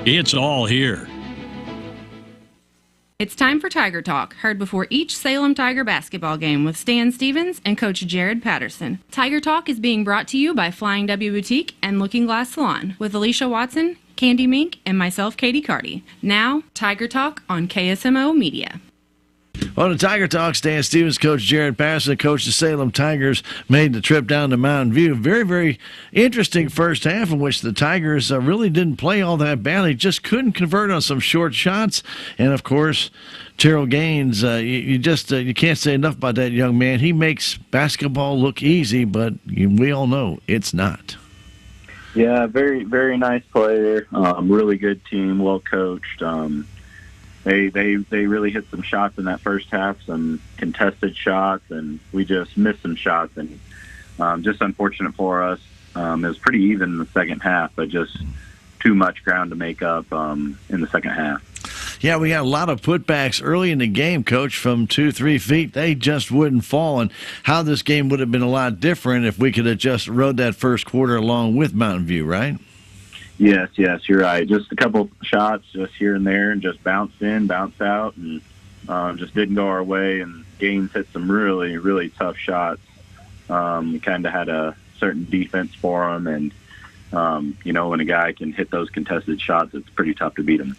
It's all here. It's time for Tiger Talk, heard before each Salem Tiger basketball game with Stan Stevens and Coach Jared Patterson. Tiger Talk is being brought to you by Flying W Boutique and Looking Glass Salon with Alicia Watson, Candy Mink, and myself, Katie Carty. Now, Tiger Talk on KSMO Media. On the Tiger Talk, Stan Stevens, Coach Jared Patterson, Coach the Salem Tigers, made the trip down to Mountain View. Very, very interesting first half in which the Tigers really didn't play all that badly, just couldn't convert on some short shots. And, of course, Terrell Gaines, you can't say enough about that young man. He makes basketball look easy, but we all know it's not. Yeah, very, very nice player. Really good team, well coached. They really hit some shots in that first half, some contested shots, and we just missed some shots. And just unfortunate for us. It was pretty even in the second half, but just too much ground to make up in the second half. Yeah, we had a lot of putbacks early in the game, Coach, from 2-3 feet. They just wouldn't fall. And how this game would have been a lot different if we could have just rode that first quarter along with Mountain View, right? Yes, you're right. Just a couple shots just here and there and just bounced in, bounced out, and just didn't go our way. And Gaines hit some really, really tough shots. We kind of had a certain defense for him, and when a guy can hit those contested shots, it's pretty tough to beat him.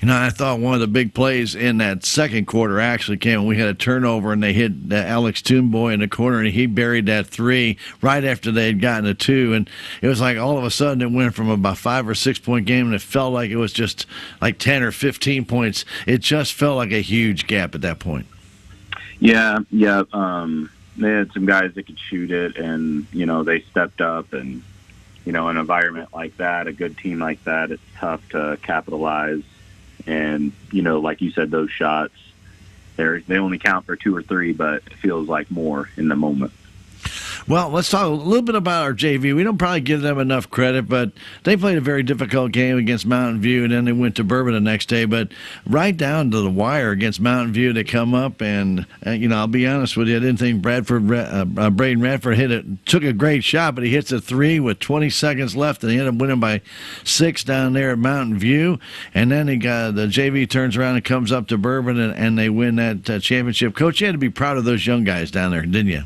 I thought one of the big plays in that second quarter actually came when we had a turnover and they hit Alex Toonboy in the corner, and he buried that three right after they had gotten a two. And it was like all of a sudden it went from about 5 or 6 point game, and it felt like it was just like 10 or 15 points. It just felt like a huge gap at that point. Yeah. They had some guys that could shoot it, and, they stepped up. And, an environment like that, a good team like that, it's tough to capitalize. And, like you said, those shots, they only count for 2 or 3, but it feels like more in the moment. Well, let's talk a little bit about our JV. We don't probably give them enough credit, but they played a very difficult game against Mountain View, and then they went to Bourbon the next day. But right down to the wire against Mountain View, they come up, and I'll be honest with you, I didn't think Braden Radford took a great shot, but he hits a three with 20 seconds left, and they end up winning by 6 down there at Mountain View. And then the JV turns around and comes up to Bourbon, and they win that championship. Coach, you had to be proud of those young guys down there, didn't you?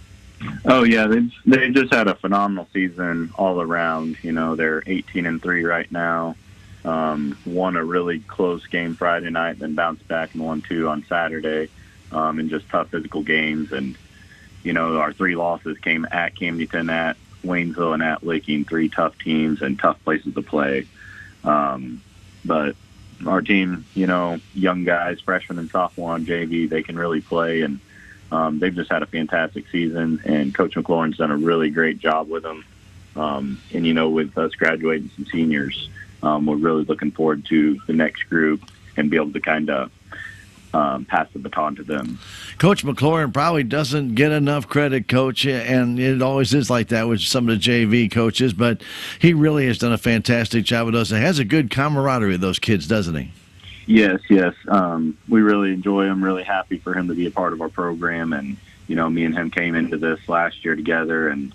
Oh yeah, they just had a phenomenal season all around. They're 18-3 right now. Won a really close game Friday night, then bounced back and won 2 on Saturday, in just tough physical games. And our 3 losses came at Camdenton, at Waynesville, and at Licking. 3 tough teams and tough places to play. But our team, young guys, freshman and sophomore on JV, they can really play, and they've just had a fantastic season, and Coach McLaurin's done a really great job with them. And, with us graduating some seniors, we're really looking forward to the next group and be able to kind of pass the baton to them. Coach McLaurin probably doesn't get enough credit, Coach, and it always is like that with some of the JV coaches, but he really has done a fantastic job with us and has a good camaraderie with those kids, doesn't he? Yes. We really enjoy him, really happy for him to be a part of our program. And, me and him came into this last year together, and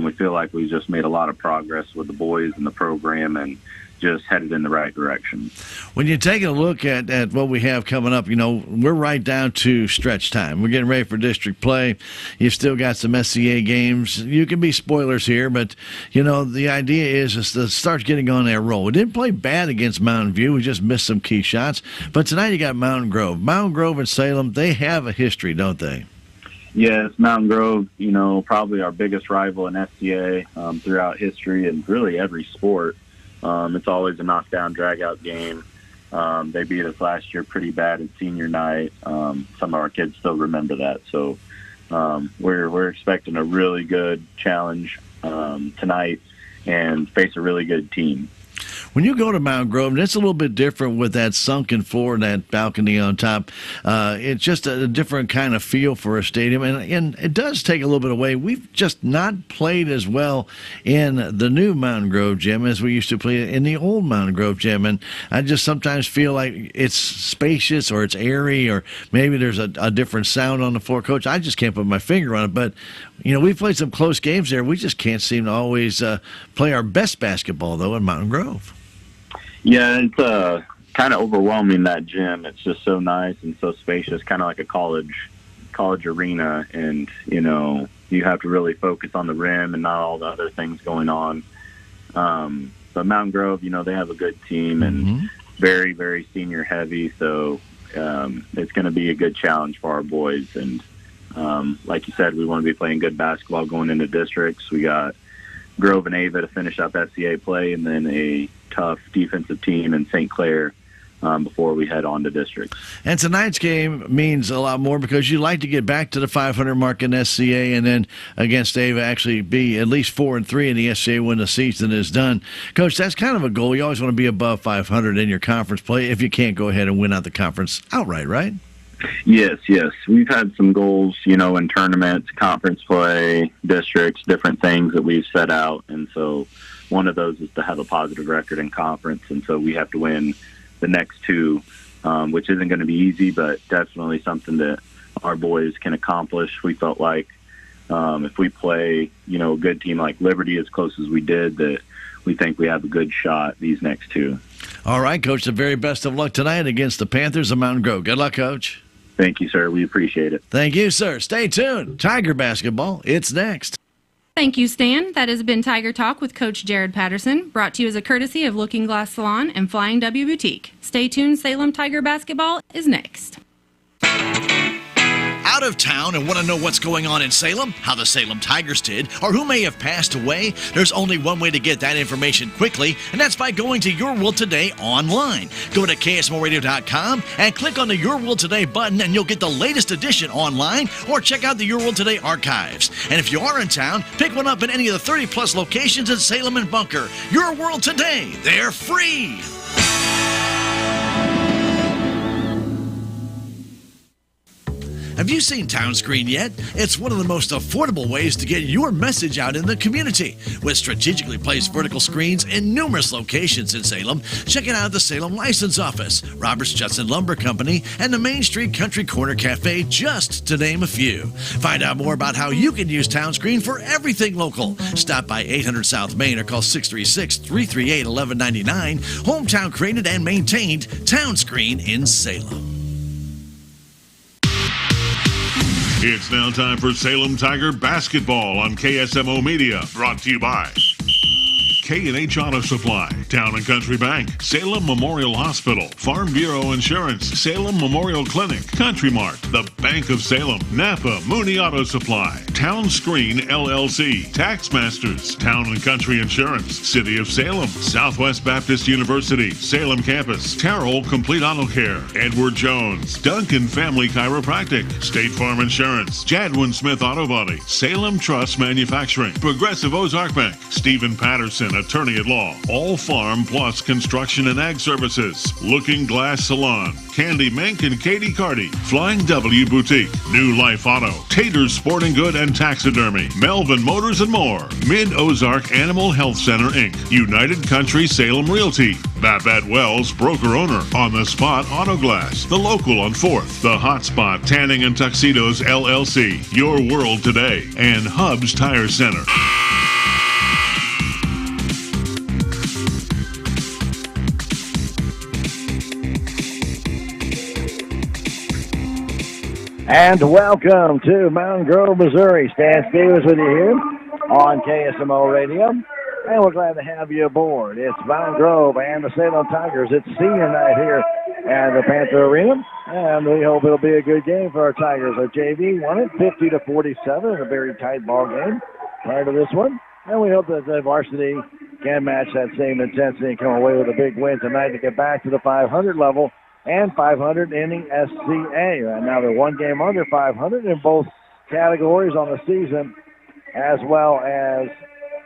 we feel like we just made a lot of progress with the boys and the program, and just headed in the right direction. When you take a look at what we have coming up, we're right down to stretch time. We're getting ready for district play. You've still got some SCA games. You can be spoilers here, but, the idea is to start getting on that roll. We didn't play bad against Mountain View. We just missed some key shots. But tonight you got Mountain Grove. Mountain Grove and Salem, they have a history, don't they? Yes, Mountain Grove, probably our biggest rival in SCA throughout history and really every sport. It's always a knockdown, drag-out game. They beat us last year pretty bad at senior night. Some of our kids still remember that. So we're expecting a really good challenge tonight and face a really good team. When you go to Mountain Grove, it's a little bit different with that sunken floor and that balcony on top. It's just a different kind of feel for a stadium, and it does take a little bit away. We've just not played as well in the new Mountain Grove gym as we used to play in the old Mountain Grove gym, and I just sometimes feel like it's spacious or it's airy or maybe there's a different sound on the floor. Coach, I just can't put my finger on it, but we've played some close games there. We just can't seem to always play our best basketball, though, in Mountain Grove. Yeah, it's kind of overwhelming, that gym. It's just so nice and so spacious, kind of like a college arena, and you have to really focus on the rim and not all the other things going on. But Mountain Grove, they have a good team and very, very senior heavy, so it's going to be a good challenge for our boys. And like you said, we want to be playing good basketball going into districts. We got Grove and Ava to finish up SCA play, and then a tough defensive team in St. Clair before we head on to districts. And tonight's game means a lot more because you like to get back to the 500 mark in SCA, and then against Ava actually be at least 4-3 in the SCA when the season is done. Coach, that's kind of a goal. You always want to be above 500 in your conference play if you can't go ahead and win out the conference outright, right? Yes. We've had some goals, in tournaments, conference play, districts, different things that we've set out. And so one of those is to have a positive record in conference. And so we have to win the next two, which isn't going to be easy, but definitely something that our boys can accomplish. We felt like if we play, a good team like Liberty as close as we did, that we think we have a good shot these next two. All right, Coach, the very best of luck tonight against the Panthers of Mountain Grove. Good luck, Coach. Thank you, sir. We appreciate it. Thank you, sir. Stay tuned. Tiger basketball, it's next. Thank you, Stan. That has been Tiger Talk with Coach Jared Patterson, brought to you as a courtesy of Looking Glass Salon and Flying W Boutique. Stay tuned. Salem Tiger basketball is next. Out of town and want to know what's going on in Salem, how the Salem Tigers did, or who may have passed away? There's only one way to get that information quickly, and that's by going to Your World Today online. Go to KSMORadio.com and click on the Your World Today button, and you'll get the latest edition online, or check out the Your World Today archives. And if you are in town, pick one up in any of the 30-plus locations in Salem and Bunker. Your World Today, they're free. Have you seen Town Screen yet? It's one of the most affordable ways to get your message out in the community. With strategically placed vertical screens in numerous locations in Salem, check it out at the Salem License Office, Roberts Judson Lumber Company, and the Main Street Country Corner Cafe, just to name a few. Find out more about how you can use Town Screen for everything local. Stop by 800 South Main or call 636-338-1199. Hometown created and maintained, Town Screen in Salem. It's now time for Salem Tiger basketball on KSMO Media, brought to you by K&H Auto Supply, Town and Country Bank, Salem Memorial Hospital, Farm Bureau Insurance, Salem Memorial Clinic, Country Mart, the Bank of Salem, Napa Mooney Auto Supply, Town Screen LLC, Taxmasters, Town and Country Insurance, City of Salem, Southwest Baptist University, Salem Campus, Terrell Complete Auto Care, Edward Jones, Duncan Family Chiropractic, State Farm Insurance, Jadwin Smith Auto Body, Salem Trust Manufacturing, Progressive Ozark Bank, Stephen Patterson, Attorney at Law, All Farm Plus Construction and Ag Services, Looking Glass Salon, Candy Mink and Katie Carty, Flying W Boutique, New Life Auto, Tater's Sporting Good and Taxidermy, Melvin Motors and more, Mid-Ozark Animal Health Center Inc., United Country Salem Realty, Babette Wells, broker owner, On the Spot Auto Glass, The Local on 4th, The Hot Spot Tanning and Tuxedos LLC, Your World Today, and Hub's Tire Center. And welcome to Mountain Grove, Missouri. Stan Stevens with you here on KSMO Radio. And we're glad to have you aboard. It's Mountain Grove and the Salem Tigers. It's senior night here at the Panther Arena. And we hope it'll be a good game for our Tigers. Our JV won it 50-47 in a very tight ball game prior to this one. And we hope that the varsity can match that same intensity and come away with a big win tonight to get back to the 500 level. And 500 in the SCA. Right now they're one game under 500 in both categories on the season as well as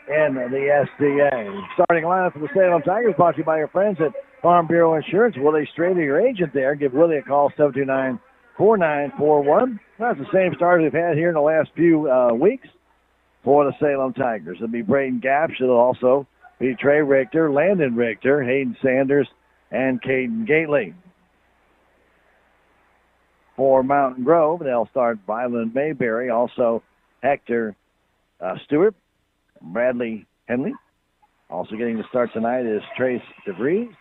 in the SCA. Starting lineup for the Salem Tigers brought to you by your friends at Farm Bureau Insurance. Willie Strader, your agent there. Give Willie a call, 729-4941. That's the same starters we've had here in the last few weeks for the Salem Tigers. It'll be Braden Gapsch. It'll also be Trey Richter, Landon Richter, Hayden Sanders, and Caden Gately. For Mountain Grove, they'll start Vyland Mayberry, also Hector Stewart, Bradley Henley. Also getting to start tonight is Trace DeVries,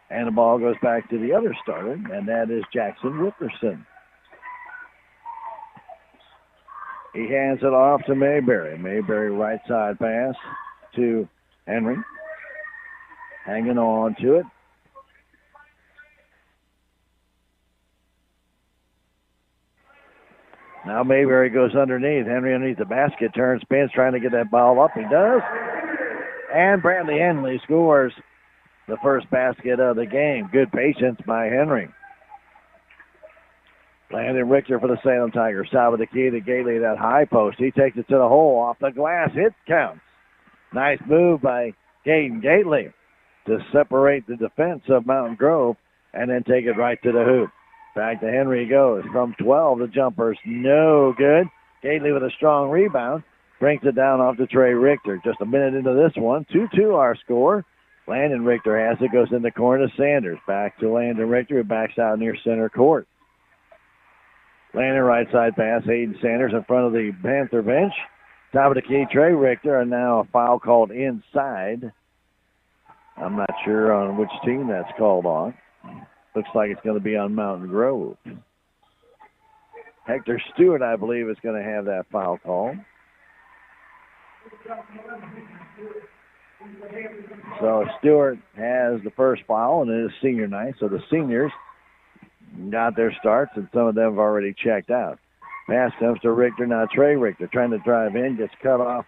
And the ball goes back to the other starter, and that is Jackson Wickerson. He hands it off to Mayberry. Mayberry right side pass to Henry. Hanging on to it. Now Mayberry goes underneath. Henry underneath the basket, turns, spins, trying to get that ball up. He does. And Bradley Henley scores the first basket of the game. Good patience by Henry. Landon Richter for the Salem Tigers. Top of the key to Gately, that high post. He takes it to the hole off the glass. It counts. Nice move by Caden Gately to separate the defense of Mountain Grove and then take it right to the hoop. Back to Henry goes. From 12, the jumper's no good. Gately with a strong rebound. Brings it down off to Trey Richter. Just a minute into this one. 2-2 our score. Landon Richter has it. Goes in the corner to Sanders. Back to Landon Richter. Who backs out near center court. Landon right side pass. Hayden Sanders in front of the Panther bench. Top of the key, Trey Richter. And now a foul called inside. I'm not sure on which team that's called on. Looks like it's going to be on Mountain Grove. Hector Stewart, I believe, is going to have that foul call. So Stewart has the first foul, and it is senior night. So the seniors got their starts, and some of them have already checked out. Pass comes to Richter. Now Trey Richter trying to drive in, gets cut off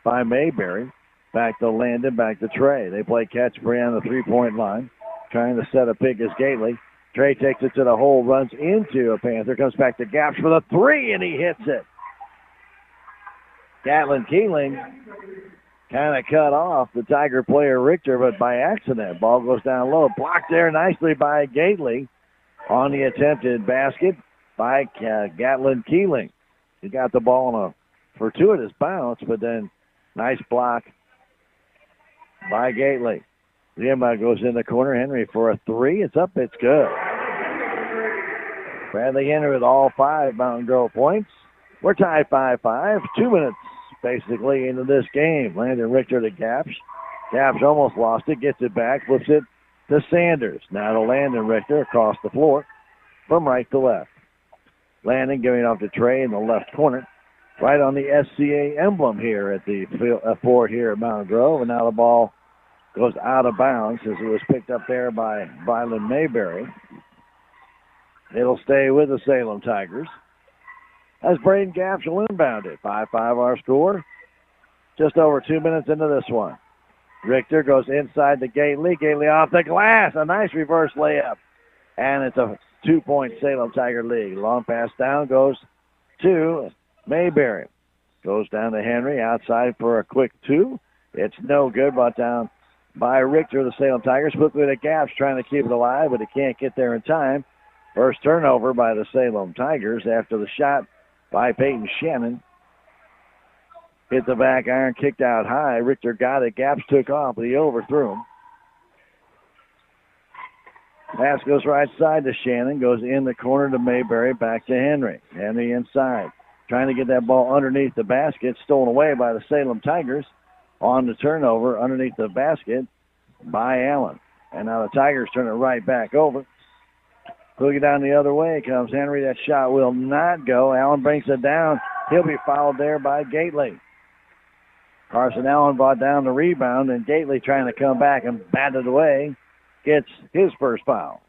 by Mayberry. Back to Landon, back to Trey. They play catch free on the three-point line. Trying to set a pick is Gately. Trey takes it to the hole, runs into a Panther, comes back to Gaps for the three, and he hits it. Gatlin Keeling kind of cut off the Tiger player Richter, but by accident. Ball goes down low. Blocked there nicely by Gately on the attempted basket by Gatlin Keeling. He got the ball on a fortuitous bounce, but then nice block by Gately. The inbound goes in the corner. Henry for a three. It's up. It's good. Bradley Henry with all 5 Mountain Grove points. We're tied 5-5. 2 minutes basically into this game. Landon Richter to Gaps. Gaps almost lost it. Gets it back. Flips it to Sanders. Now to Landon Richter across the floor from right to left. Landon giving off to Trey in the left corner. Right on the SCA emblem here at the fort here at Mountain Grove. And now the ball goes out of bounds as it was picked up there by Vyland Mayberry. It'll stay with the Salem Tigers as Braden Gaps will inbound it. 5-5 our score. Just over 2 minutes into this one. Richter goes inside to Gately. Gately off the glass. A nice reverse layup. And it's a 2-point Salem Tiger lead. Long pass down goes to Mayberry. Goes down to Henry outside for a quick 2. It's no good, but down by Richter, the Salem Tigers. Quickly to Gaps trying to keep it alive, but he can't get there in time. First turnover by the Salem Tigers after the shot by Peyton Shannon. Hit the back iron, kicked out high. Richter got it. Gaps took off, but he overthrew him. Pass goes right side to Shannon. Goes in the corner to Mayberry. Back to Henry. Henry inside. Trying to get that ball underneath the basket. Stolen away by the Salem Tigers. On the turnover underneath the basket by Allen. And now the Tigers turn it right back over. Looking down the other way comes Henry. That shot will not go. Allen brings it down. He'll be fouled there by Gately. Carson Allen brought down the rebound, and Gately trying to come back and bat it away. Gets his first foul.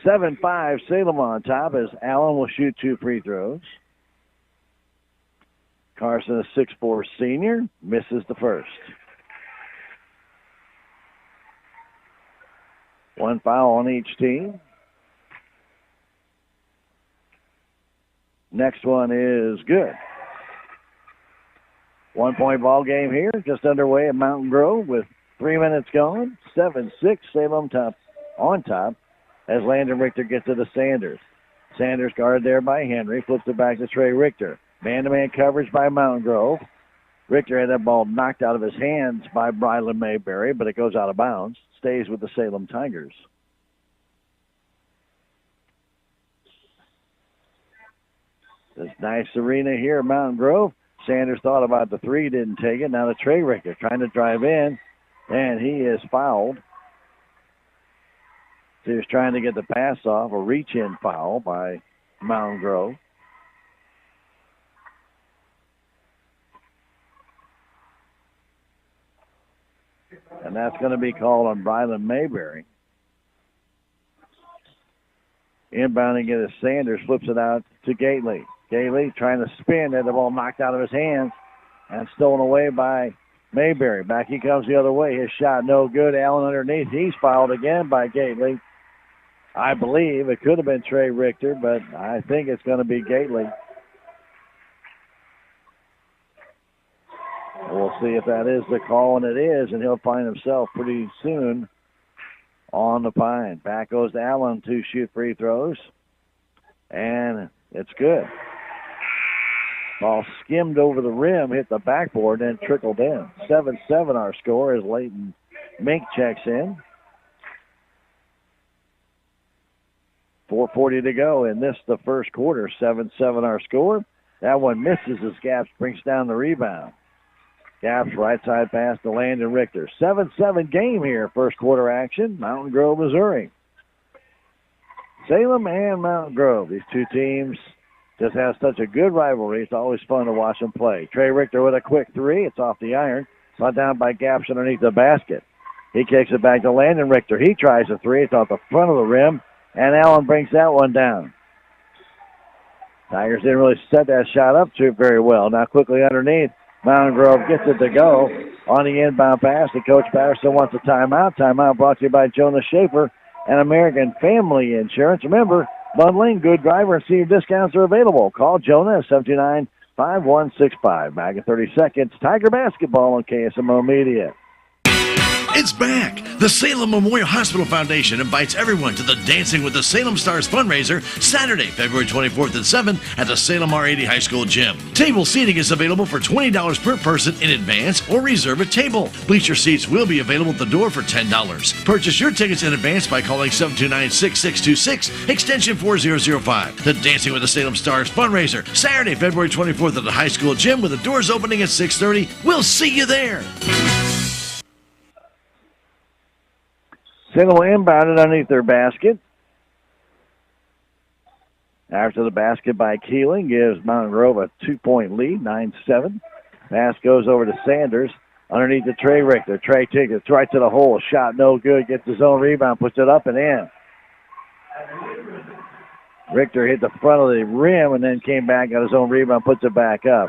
7-5 Salem on top as Allen will shoot 2 free throws. Carson, a 6'4 senior, misses the first. 1 foul on each team. Next one is good. 1-point ball game here, just underway at Mountain Grove with 3 minutes gone. 7-6 Salem on top as Landon Richter gets to the Sanders. Sanders guarded there by Henry, flips it back to Trey Richter. Man-to-man coverage by Mountain Grove. Richter had that ball knocked out of his hands by Brylan Mayberry, but it goes out of bounds. Stays with the Salem Tigers. This nice arena here at Mountain Grove. Sanders thought about the three, didn't take it. Now to Trey Richter trying to drive in, and he is fouled. So he was trying to get the pass off, a reach-in foul by Mountain Grove. And that's going to be called on Brylan Mayberry. Inbounding it is Sanders, flips it out to Gately. Gately trying to spin, had the ball knocked out of his hands and stolen away by Mayberry. Back he comes the other way. His shot no good. Allen underneath. He's fouled again by Gately. I believe it could have been Trey Richter, but I think it's going to be Gately. We'll see if that is the call, and it is, and he'll find himself pretty soon on the pine. Back goes to Allen to shoot free throws, and it's good. Ball skimmed over the rim, hit the backboard, and trickled in. 7-7 our score as Leighton Mink checks in. 4:40 to go in this, the first quarter. 7-7 our score. That one misses as Gaps brings down the rebound. Gaps right side pass to Landon Richter. 7-7 game here, first quarter action. Mountain Grove, Missouri. Salem and Mountain Grove. These two teams just have such a good rivalry. It's always fun to watch them play. Trey Richter with a quick three. It's off the iron. Brought down by Gaps underneath the basket. He kicks it back to Landon Richter. He tries a three. It's off the front of the rim, and Allen brings that one down. Tigers didn't really set that shot up to it very well. Now quickly underneath, Mountain Grove gets it to go on the inbound pass. And Coach Patterson wants a timeout. Timeout brought to you by Jonas Schaefer and American Family Insurance. Remember, bundling, good driver, and senior discounts are available. Call Jonah at 729-5165. Back in 30 seconds. Tiger basketball on KSMO Media. It's back! The Salem Memorial Hospital Foundation invites everyone to the Dancing with the Salem Stars fundraiser Saturday, February 24th at 7 at the Salem R80 High School Gym. Table seating is available for $20 per person in advance or reserve a table. Bleacher seats will be available at the door for $10. Purchase your tickets in advance by calling 729-6626, extension 4005. The Dancing with the Salem Stars fundraiser, Saturday, February 24th at the high school gym with the doors opening at 6:30. We'll see you there! Salem inbounded underneath their basket. After the basket by Keeling gives Mountain Grove a 2-point lead, 9-7. Pass goes over to Sanders underneath the Trey Richter. Trey takes it right to the hole. Shot no good. Gets his own rebound. Puts it up and in. Richter hit the front of the rim and then came back, got his own rebound, puts it back up.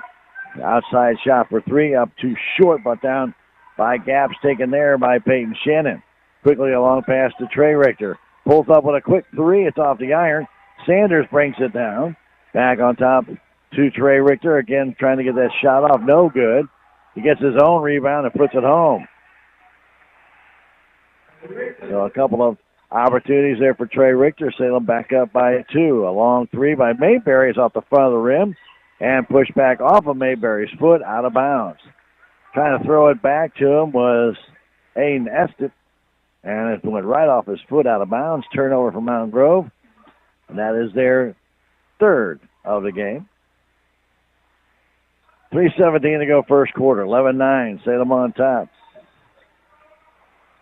Outside shot for three, up too short, but down by Gaps, taken there by Peyton Shannon. Quickly a long pass to Trey Richter. Pulls up with a quick three. It's off the iron. Sanders brings it down. Back on top to Trey Richter. Again, trying to get that shot off. No good. He gets his own rebound and puts it home. So a couple of opportunities there for Trey Richter. Salem back up by two. A long three by Mayberry is off the front of the rim and pushed back off of Mayberry's foot out of bounds. Trying to throw it back to him was Aiden Estet. And it went right off his foot out of bounds. Turnover for Mountain Grove. And that is their third of the game. 3:17 to go first quarter. 11-9. Salem on top.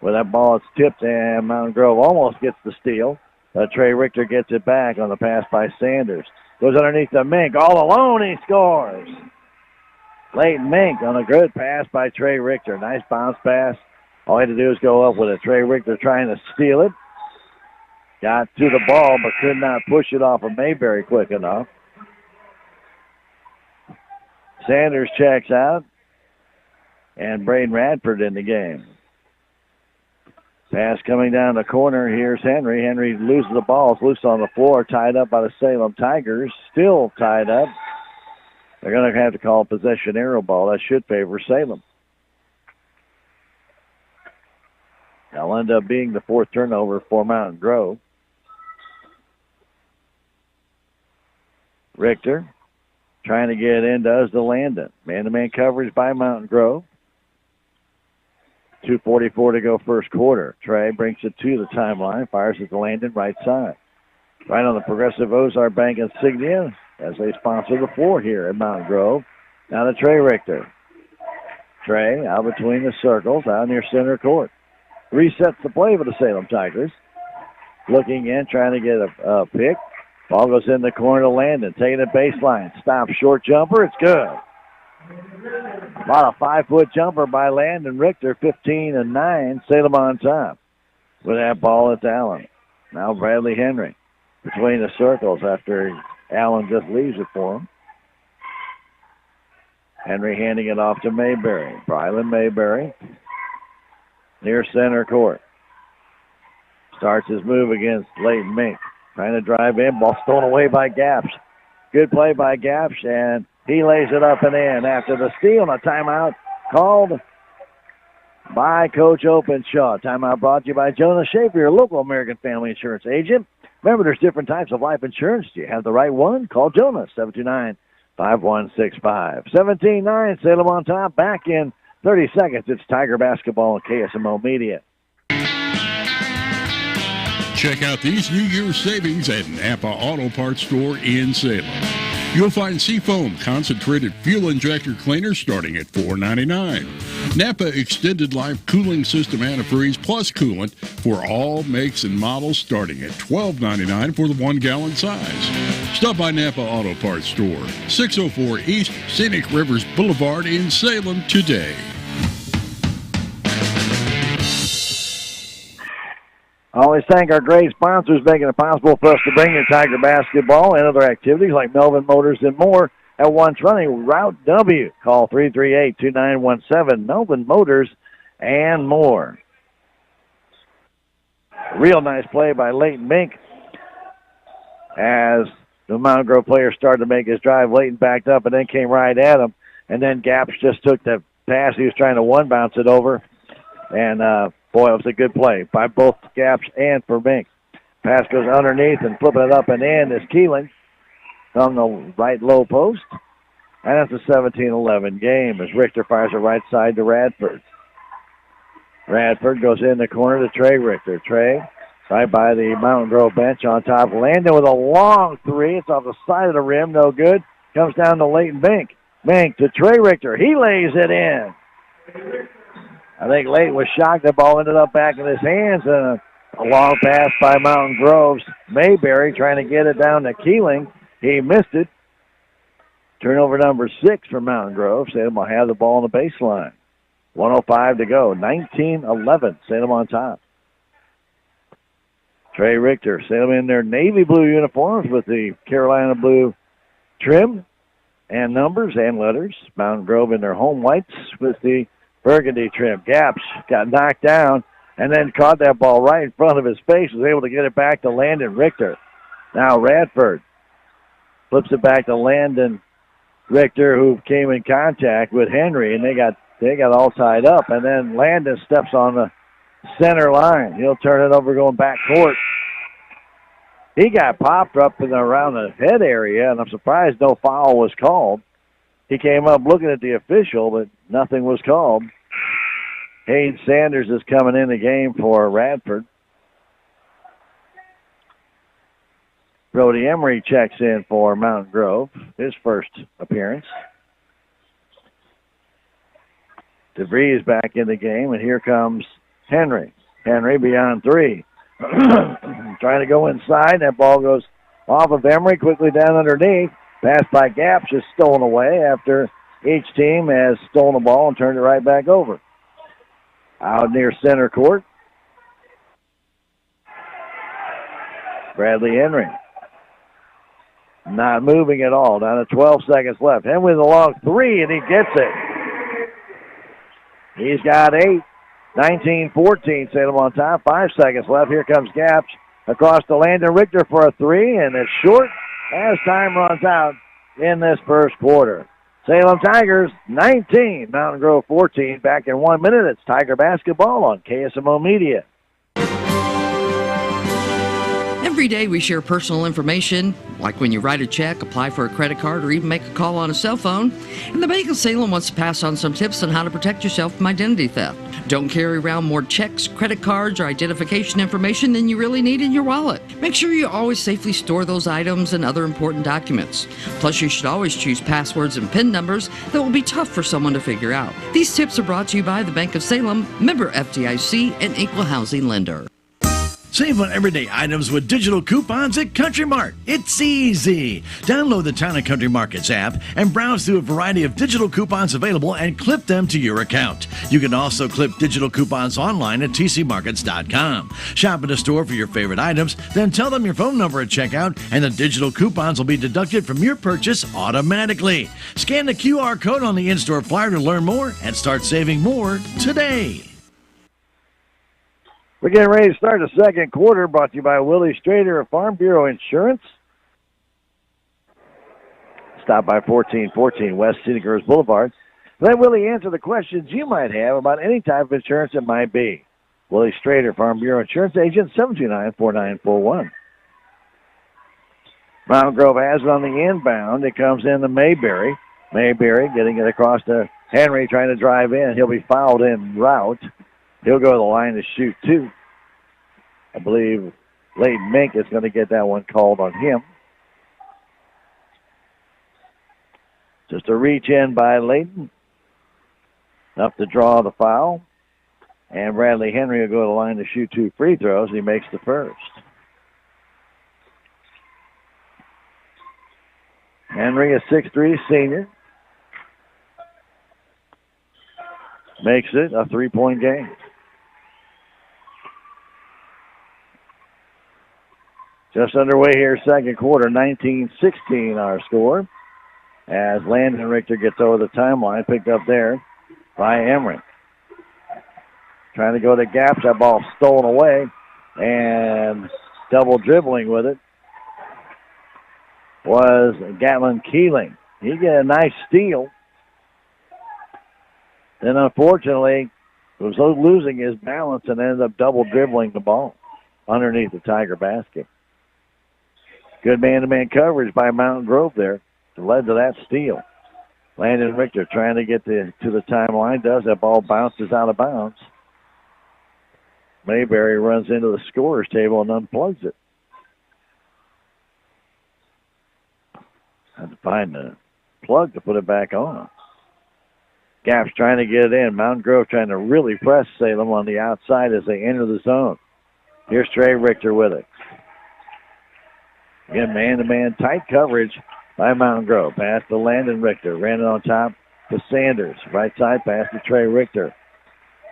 With that ball, it's tipped, and Mountain Grove almost gets the steal. Trey Richter gets it back on the pass by Sanders. Goes underneath the Mink. All alone, he scores. Leighton Mink on a good pass by Trey Richter. Nice bounce pass. All he had to do is go up with it. Trey Richter trying to steal it. Got to the ball, but could not push it off of Mayberry quick enough. Sanders checks out. And Braden Radford in the game. Pass coming down the corner. Here's Henry. Henry loses the ball. It's loose on the floor. Tied up by the Salem Tigers. Still tied up. They're going to have to call possession arrow ball. That should favor Salem. That'll end up being the fourth turnover for Mountain Grove. Richter trying to get in, does to Landon. Man-to-man coverage by Mountain Grove. 2:44 to go first quarter. Trey brings it to the timeline, fires it to Landon, right side. Right on the Progressive Ozark Bank insignia as they sponsor the floor here at Mountain Grove. Now to Trey Richter. Trey out between the circles, out near center court. Resets the play for the Salem Tigers. Looking in, trying to get a pick. Ball goes in the corner to Landon. Taking it baseline. Stop, short jumper. It's good. About a 5-foot jumper by Landon Richter. 15-9. Salem on top. With that ball, it's Allen. Now Bradley Henry between the circles after Allen just leaves it for him. Henry handing it off to Mayberry. Brylan Mayberry near center court. Starts his move against Leighton Mink. Trying to drive in. Ball stolen away by Gapsch. Good play by Gapsch, and he lays it up and in after the steal. And a timeout called by Coach Openshaw. Timeout brought to you by Jonas Schaefer, your local American Family Insurance agent. Remember, there's different types of life insurance. Do you have the right one? Call Jonas, 729-5165. 17-9, Salem on top. Back in 30 seconds. It's Tiger basketball on KSMO Media. Check out these New Year's savings at Napa Auto Parts Store in Salem. You'll find Seafoam concentrated fuel injector cleaner starting at $4.99. Napa Extended Life Cooling System Antifreeze plus coolant for all makes and models starting at $12.99 for the 1-gallon size. Stop by Napa Auto Parts Store, 604 East Scenic Rivers Boulevard in Salem today. I always thank our great sponsors making it possible for us to bring you Tiger basketball and other activities like Melvin Motors and more at 120 Route W. Call 338-2917, Melvin Motors and more. Real nice play by Leighton Mink as the Mountain Grove player started to make his drive. Leighton backed up and then came right at him, and then Gapsch just took the pass. He was trying to one-bounce it over, and boy, it was a good play by both Gapsch and for Mink. Pass goes underneath and flipping it up and in is Keeling on the right low post. And it's a 17-11 game as Richter fires it right side to Radford. Radford goes in the corner to Trey Richter. Trey right by the Mountain Grove bench on top. Landon with a long three. It's off the side of the rim. No good. Comes down to Leighton Mink. Mink to Trey Richter. He lays it in. I think Leighton was shocked. The ball ended up back in his hands, and a long pass by Mountain Grove's Mayberry trying to get it down to Keeling. He missed it. Turnover number 6 for Mountain Grove. Salem will have the ball on the baseline. 1:05 to go. 19-11. Salem on top. Trey Richter. Salem in their navy blue uniforms with the Carolina blue trim and numbers and letters. Mountain Grove in their home whites with the burgundy trim. Gapsch got knocked down and then caught that ball right in front of his face. Was able to get it back to Landon Richter. Now Radford flips it back to Landon Richter, who came in contact with Henry, and they got all tied up. And then Landon steps on the center line. He'll turn it over going back court. He got popped up and around the head area, and I'm surprised no foul was called. He came up looking at the official, but nothing was called. Hayden Sanders is coming in the game for Radford. Brody Emery checks in for Mountain Grove, his first appearance. DeVries back in the game, and here comes Henry. Henry beyond 3. Trying to go inside. That ball goes off of Emery, quickly down underneath. Pass by Gapsch is stolen away after each team has stolen the ball and turned it right back over. Out near center court. Bradley Henry. Not moving at all. Down to 12 seconds left. Henry with a long 3, and he gets it. He's got 8. 19-14, Salem on top. 5 seconds left. Here comes Gapsch across to Landon Richter for a 3, and it's short as time runs out in this first quarter. Salem Tigers 19, Mountain Grove 14. Back in 1 minute, it's Tiger basketball on KSMO Media. Every day we share personal information, like when you write a check, apply for a credit card, or even make a call on a cell phone. And the Bank of Salem wants to pass on some tips on how to protect yourself from identity theft. Don't carry around more checks, credit cards, or identification information than you really need in your wallet. Make sure you always safely store those items and other important documents. Plus, you should always choose passwords and PIN numbers that will be tough for someone to figure out. These tips are brought to you by the Bank of Salem, member FDIC, and equal housing lender. Save on everyday items with digital coupons at Country Mart. It's easy. Download the Town & Country Markets app and browse through a variety of digital coupons available and clip them to your account. You can also clip digital coupons online at tcmarkets.com. Shop at a store for your favorite items, then tell them your phone number at checkout, and the digital coupons will be deducted from your purchase automatically. Scan the QR code on the in-store flyer to learn more and start saving more today. We're getting ready to start the second quarter, brought to you by Willie Strader of Farm Bureau Insurance. Stop by 1414 West Scenic Groves Boulevard. Let Willie answer the questions you might have about any type of insurance it might be. Willie Strader, Farm Bureau Insurance Agent, 729-4941. Mountain Grove has it on the inbound. It comes in to Mayberry. Mayberry getting it across to Henry, trying to drive in. He'll be fouled en route. He'll go to the line to shoot two. I believe Leighton Mink is going to get that one called on him. Just a reach in by Leighton. Enough to draw the foul. And Bradley Henry will go to the line to shoot two free throws. He makes the first. Henry, a 6'3" senior. Makes it a three-point game. Just underway here, second quarter, 19-16 our score. As Landon Richter gets over the timeline, picked up there by Emery. Trying to go to gaps, that ball stolen away, and double dribbling with it was Gatlin Keeling. He get a nice steal. Then unfortunately, was losing his balance and ended up double dribbling the ball underneath the Tiger basket. Good man-to-man coverage by Mountain Grove there. It led to that steal. Landon Richter trying to get to the timeline. Does. That ball bounces out of bounds. Mayberry runs into the scorer's table and unplugs it. Had to find the plug to put it back on. Gaps trying to get it in. Mountain Grove trying to really press Salem on the outside as they enter the zone. Here's Trey Richter with it. Again, man-to-man, tight coverage by Mountain Grove. Pass to Landon Richter. Ran it on top to Sanders. Right side pass to Trey Richter.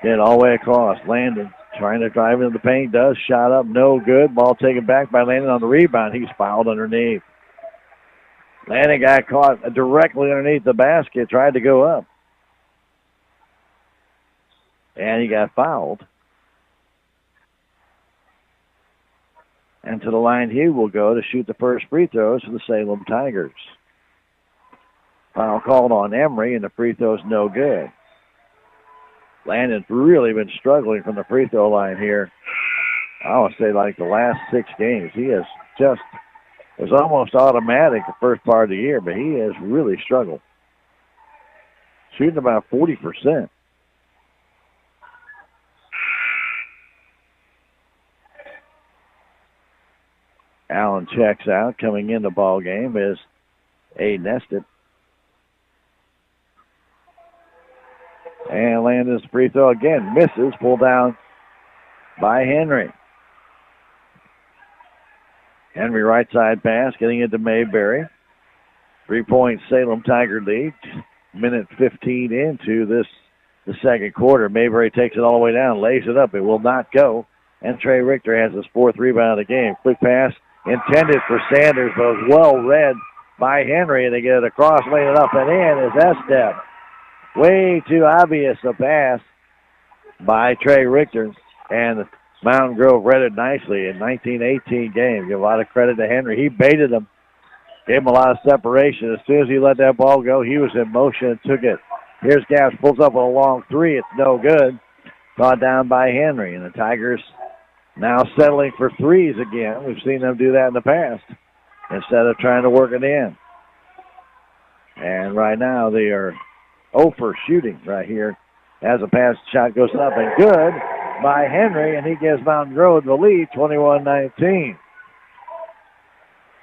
Get all the way across. Landon trying to drive into the paint. Does. Shot up. No good. Ball taken back by Landon on the rebound. He's fouled underneath. Landon got caught directly underneath the basket. Tried to go up. And he got fouled. And to the line he will go to shoot the first free throws for the Salem Tigers. Foul called on Emery, and the free throw's no good. Landon's really been struggling from the free throw line here. I want to say like the last 6 games. He has just, it was almost automatic the first part of the year, but he has really struggled. Shooting about 40%. Allen checks out. Coming in the ball game is A. Nested. And Landon's free throw again. Misses. Pulled down by Henry. Henry right side pass. Getting into Mayberry. 3-point Salem Tiger lead. Minute 15 into the second quarter. Mayberry takes it all the way down. Lays it up. It will not go. And Trey Richter has his 4th rebound of the game. Quick pass. Intended for Sanders, but was well read by Henry. And they get it across, laid it up and in is Estep. Way too obvious a pass by Trey Richter. And Mountain Grove read it nicely in 19-18 game. Give a lot of credit to Henry. He baited him, gave him a lot of separation. As soon as he let that ball go, he was in motion and took it. Here's Gaps, pulls up with a long three. It's no good. Caught down by Henry. And the Tigers now settling for threes again. We've seen them do that in the past instead of trying to work it in. And right now they are 0 for shooting right here As a pass shot goes up and good by Henry, and he gives Mountain Grove the lead, 21-19.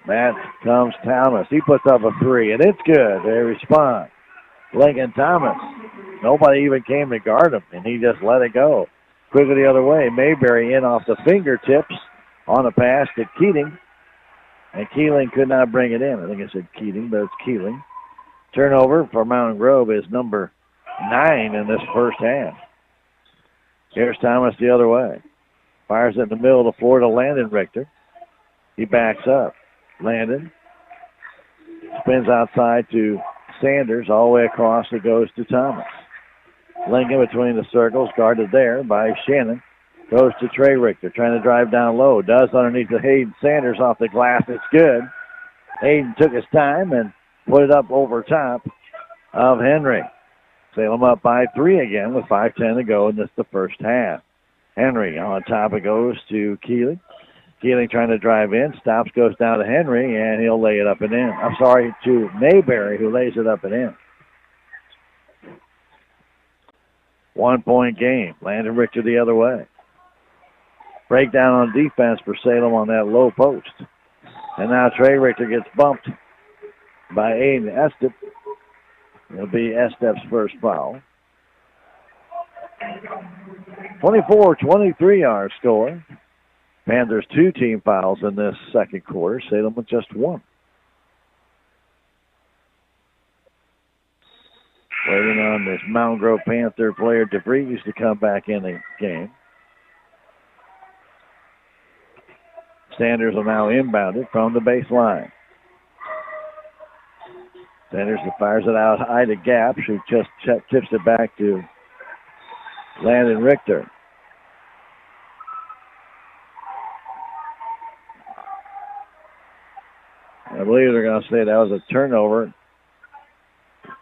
Back comes Thomas. He puts up a three, and it's good. They respond. Lincoln Thomas. Nobody even came to guard him, and he just let it go. Quickly the other way. Mayberry in off the fingertips on a pass to Keating. And Keeling could not bring it in. I think I said Keating, but it's Keeling. Turnover for Mountain Grove is number 9 in this first half. Here's Thomas the other way. Fires it in the middle of the floor to Landon Richter. He backs up. Landon spins outside to Sanders. All the way across it goes to Thomas. Lincoln between the circles, guarded there by Shannon. Goes to Trey Richter, trying to drive down low. Does underneath the Hayden Sanders off the glass. It's good. Hayden took his time and put it up over top of Henry. Salem up by 3 again with 5:10 to go in this the first half. Henry on top. It goes to Keeling. Keeling trying to drive in. Stops, goes down to Henry, and he'll lay it up and in. I'm sorry, to Mayberry, who lays it up and in. 1 point game. Landon Richter the other way. Breakdown on defense for Salem on that low post. And now Trey Richter gets bumped by Aiden Estep. It'll be Estep's first foul. 24-23 our score. Panthers 2 team fouls in this second quarter. Salem with just 1. Waiting on this Mountain Grove Panther player DeVries to come back in the game. Sanders will now inbound it from the baseline. Sanders fires it out high to Gaps, who just tips it back to Landon Richter. I believe they're going to say that was a turnover.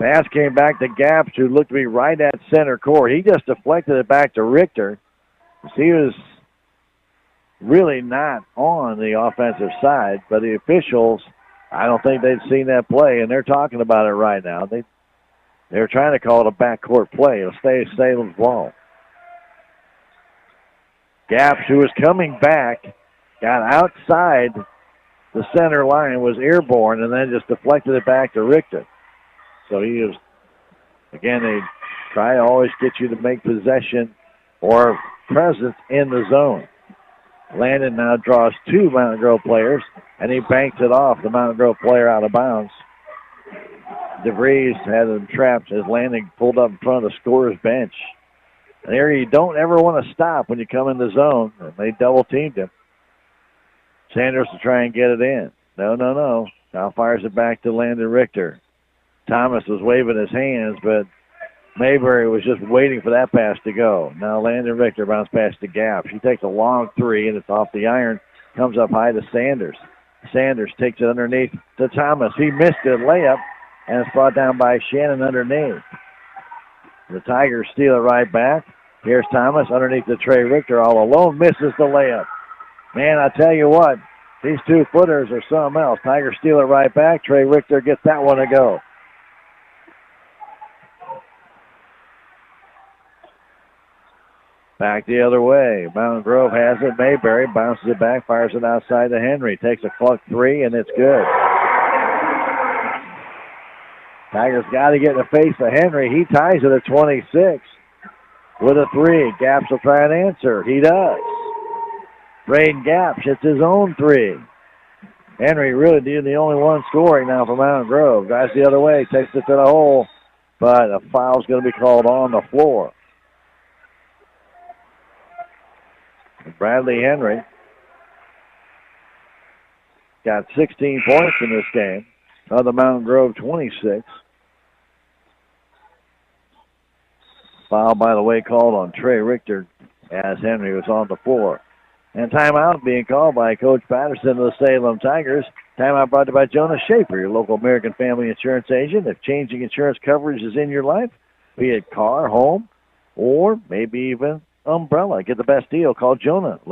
Pass came back to Gaps, who looked to be right at center court. He just deflected it back to Richter. He was really not on the offensive side, but the officials, I don't think they'd seen that play, and they're talking about it right now. They're trying to call it a backcourt play. It'll stay Salem's ball. Gaps, who was coming back, got outside the center line, was airborne, and then just deflected it back to Richter. So he was, again, they try to always get you to make possession or presence in the zone. Landon now draws 2 Mountain Grove players, and he banks it off the Mountain Grove player out of bounds. DeVries had him trapped as Landon pulled up in front of the scorer's bench. An area you don't ever want to stop when you come in the zone, and they double-teamed him. Sanders to try and get it in. No. Now fires it back to Landon Richter. Thomas was waving his hands, but Mayberry was just waiting for that pass to go. Now Landon Richter bounce pass to Gaps. He takes a long 3, and it's off the iron. Comes up high to Sanders. Sanders takes it underneath to Thomas. He missed a layup, and it's brought down by Shannon underneath. The Tigers steal it right back. Here's Thomas underneath to Trey Richter. All alone, misses the layup. Man, I tell you what, these 2-footers are something else. Tigers steal it right back. Trey Richter gets that one to go. Back the other way. Mountain Grove has it. Mayberry bounces it back, fires it outside to Henry. Takes a cluck 3, and it's good. Tigers got to get in the face of Henry. He ties it at 26 with a 3. Gaps will try and answer. He does. Braden Gaps hits his own 3. Henry really being the only one scoring now for Mountain Grove. Guys the other way, takes it to the hole, but a foul's going to be called on the floor. Bradley Henry got 16 points in this game. Other Mountain Grove 26. Foul, by the way, called on Trey Richter as Henry was on the floor. And timeout being called by Coach Patterson of the Salem Tigers. Timeout brought to you by Jonas Schaefer, your local American Family Insurance agent. If changing insurance coverage is in your life, be it car, home, or maybe even umbrella, get the best deal. Call Jonah at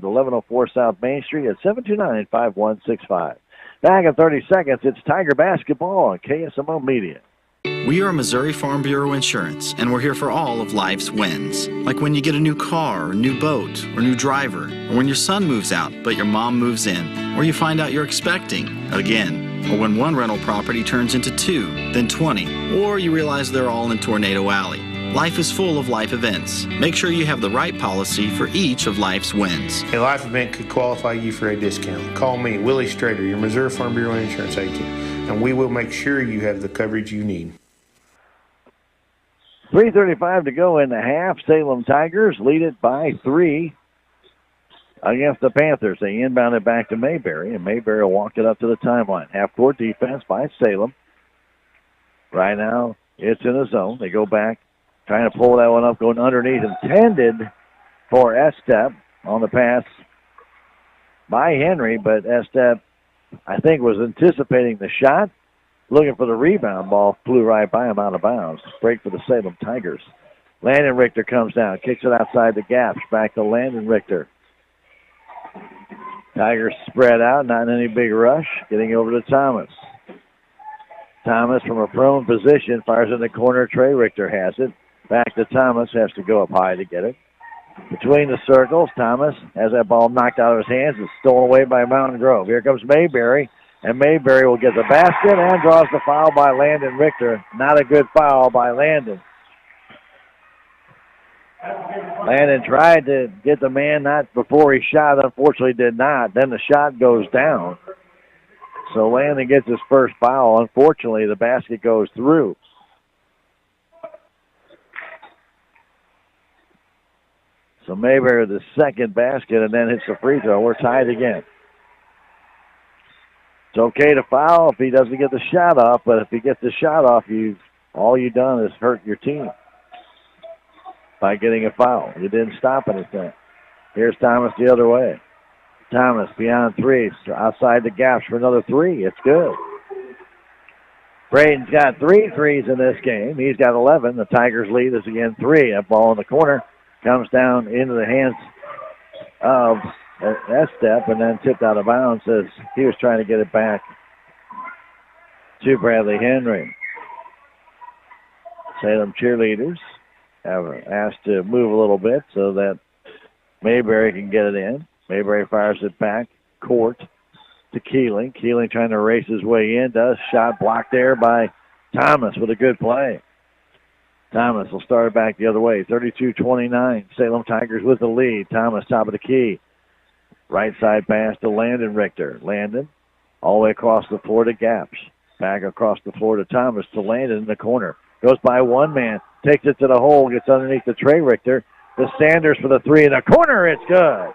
1104 South Main Street at 729-5165. Back in 30 seconds, it's Tiger basketball on KSMO Media. We are Missouri Farm Bureau Insurance, and we're here for all of life's wins. Like when you get a new car, or new boat, or new driver, or when your son moves out but your mom moves in, or you find out you're expecting again, or when one rental property turns into 2, then 20, or you realize they're all in Tornado Alley. Life is full of life events. Make sure you have the right policy for each of life's wins. A life event could qualify you for a discount. Call me, Willie Strader, your Missouri Farm Bureau Insurance agent, and we will make sure you have the coverage you need. 3:35 to go in the half. Salem Tigers lead it by 3 against the Panthers. They inbound it back to Mayberry, and Mayberry will walk it up to the timeline. Half-court defense by Salem. Right now, it's in the zone. They go back, trying to pull that one up, going underneath, intended for Estep on the pass by Henry, but Estep, I think, was anticipating the shot, looking for the rebound. Ball flew right by him out of bounds. Break for the Salem Tigers. Landon Richter comes down, kicks it outside the gaps, back to Landon Richter. Tigers spread out, not in any big rush, getting over to Thomas. Thomas from a prone position, fires in the corner. Trey Richter has it. Back to Thomas, has to go up high to get it. Between the circles, Thomas has that ball knocked out of his hands. It's stolen away by Mountain Grove. Here comes Mayberry, and Mayberry will get the basket and draws the foul by Landon Richter. Not a good foul by Landon. Landon tried to get the man not before he shot, unfortunately did not. Then the shot goes down. So Landon gets his first foul. Unfortunately, the basket goes through. So Mayberry the second basket and then hits the free throw. We're tied again. It's okay to foul if he doesn't get the shot off, but if he gets the shot off, all you've done is hurt your team by getting a foul. You didn't stop anything. Here's Thomas the other way. Thomas beyond 3, outside the gaps for another 3. It's good. Braden's got 3 threes in this game. He's got 11. The Tigers lead is again 3. That ball in the corner comes down into the hands of Estep and then tipped out of bounds as he was trying to get it back to Bradley Henry. Salem cheerleaders have asked to move a little bit so that Mayberry can get it in. Mayberry fires it back court to Keeling. Keeling trying to race his way in. Does. Shot blocked there by Thomas with a good play. Thomas will start it back the other way. 32-29. Salem Tigers with the lead. Thomas top of the key. Right side pass to Landon Richter. Landon all the way across the floor to Gaps. Back across the floor to Thomas to Landon in the corner. Goes by one man. Takes it to the hole. Gets underneath the Trey Richter. To Sanders for the 3 in the corner. It's good.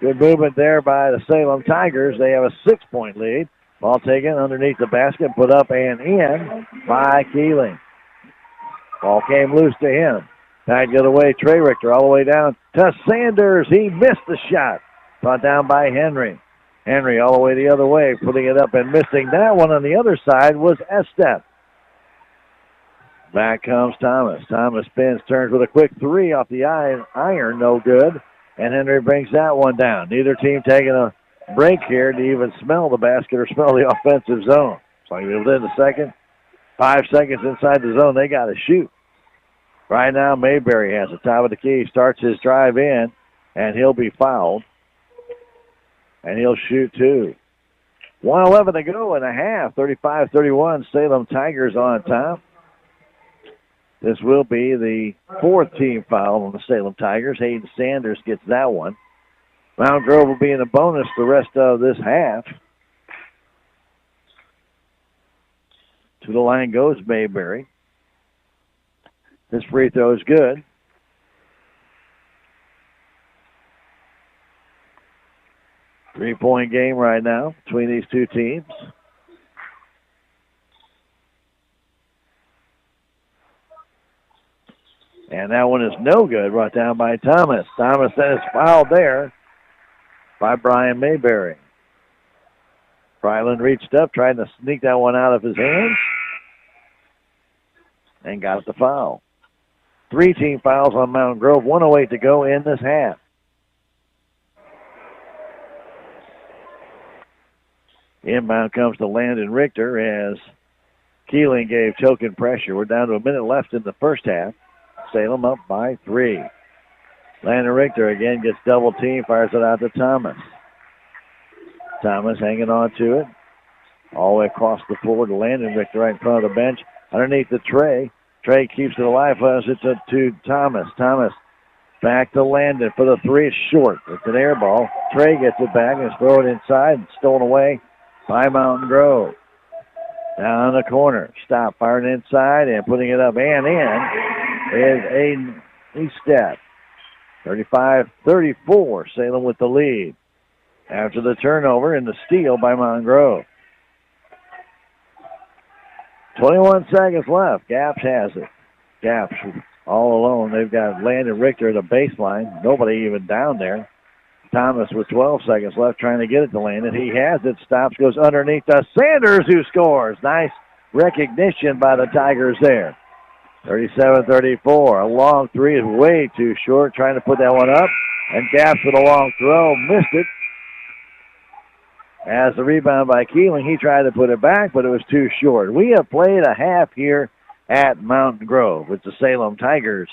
Good movement there by the Salem Tigers. They have a 6-point lead. Ball taken underneath the basket, put up and in by Keeling. Ball came loose to him. Back the other way, Trey Richter all the way down to Sanders. He missed the shot. Brought down by Henry. Henry all the way the other way, putting it up and missing. That one on the other side was Estep. Back comes Thomas. Thomas spins, turns with a quick 3 off the iron, no good. And Henry brings that one down. Neither team taking a break here to even smell the basket or smell the offensive zone. So within the second, 5 seconds inside the zone, they got to shoot. Right now, Mayberry has the top of the key, starts his drive in, and he'll be fouled. And he'll shoot 2. 1:11 to go in a half. 35-31, Salem Tigers on top. This will be the 4th team foul on the Salem Tigers. Hayden Sanders gets that one. Mount Grove will be in a bonus the rest of this half. To the line goes Mayberry. This free throw is good. Three-point game right now between these two teams. And that one is no good, brought down by Thomas. Thomas then is fouled there by Brian Mayberry. Fryland reached up, trying to sneak that one out of his hands, and got the foul. 3 team fouls on Mountain Grove, 1:08 to go in this half. Inbound comes to Landon Richter as Keeling gave choking pressure. We're down to a minute left in the first half. Salem up by 3. Landon Richter again gets double team, fires it out to Thomas. Thomas hanging on to it. All the way across the floor to Landon Richter right in front of the bench. Underneath the Trey. Trey keeps it alive. It's to Thomas. Thomas back to Landon for the 3. It's short. It's an air ball. Trey gets it back and is thrown inside and stolen away by Mountain Grove. Down the corner. Stop. Firing inside and putting it up and in is Aiden Eastet. 35-34. Salem with the lead. After the turnover and the steal by Mountain Grove. 21 seconds left. Gaps has it. Gaps all alone. They've got Landon Richter at the baseline. Nobody even down there. Thomas with 12 seconds left trying to get it to Landon. He has it. Stops, goes underneath to Sanders, who scores. Nice recognition by the Tigers there. 37-34. A long 3 is way too short. Trying to put that one up. And Gaps with a long throw. Missed it. As the rebound by Keeling, he tried to put it back, but it was too short. We have played a half here at Mountain Grove. It's the Salem Tigers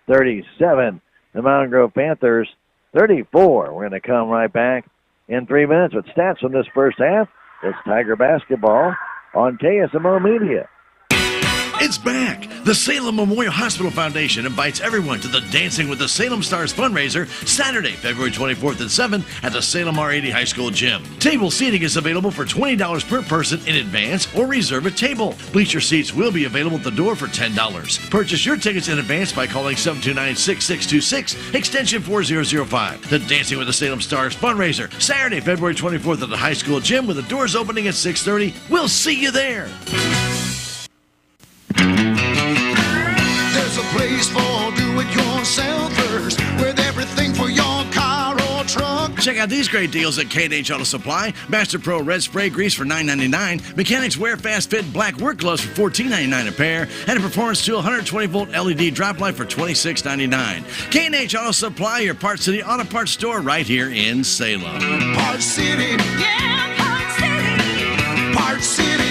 37, the Mountain Grove Panthers 34. We're going to come right back in 3 minutes with stats from this first half. It's Tiger basketball on KSMO Media. It's back! The Salem Memorial Hospital Foundation invites everyone to the Dancing with the Salem Stars fundraiser Saturday, February 24th at 7 at the Salem R80 High School Gym. Table seating is available for $20 per person in advance or reserve a table. Bleacher seats will be available at the door for $10. Purchase your tickets in advance by calling 729-6626, extension 4005. The Dancing with the Salem Stars fundraiser, Saturday, February 24th at the high school gym with the doors opening at 6:30. We'll see you there! There's a place for do-it-yourselfers with everything for your car or truck. Check out these great deals at K&H Auto Supply. Master Pro Red Spray Grease for $9.99. Mechanics Wear Fast Fit Black Work Gloves for $14.99 a pair. And a Performance Tool 120-volt LED drop light for $26.99. K&H Auto Supply, your Parts City Auto Parts store right here in Salem. Parts City. Yeah, Parts City. Parts City.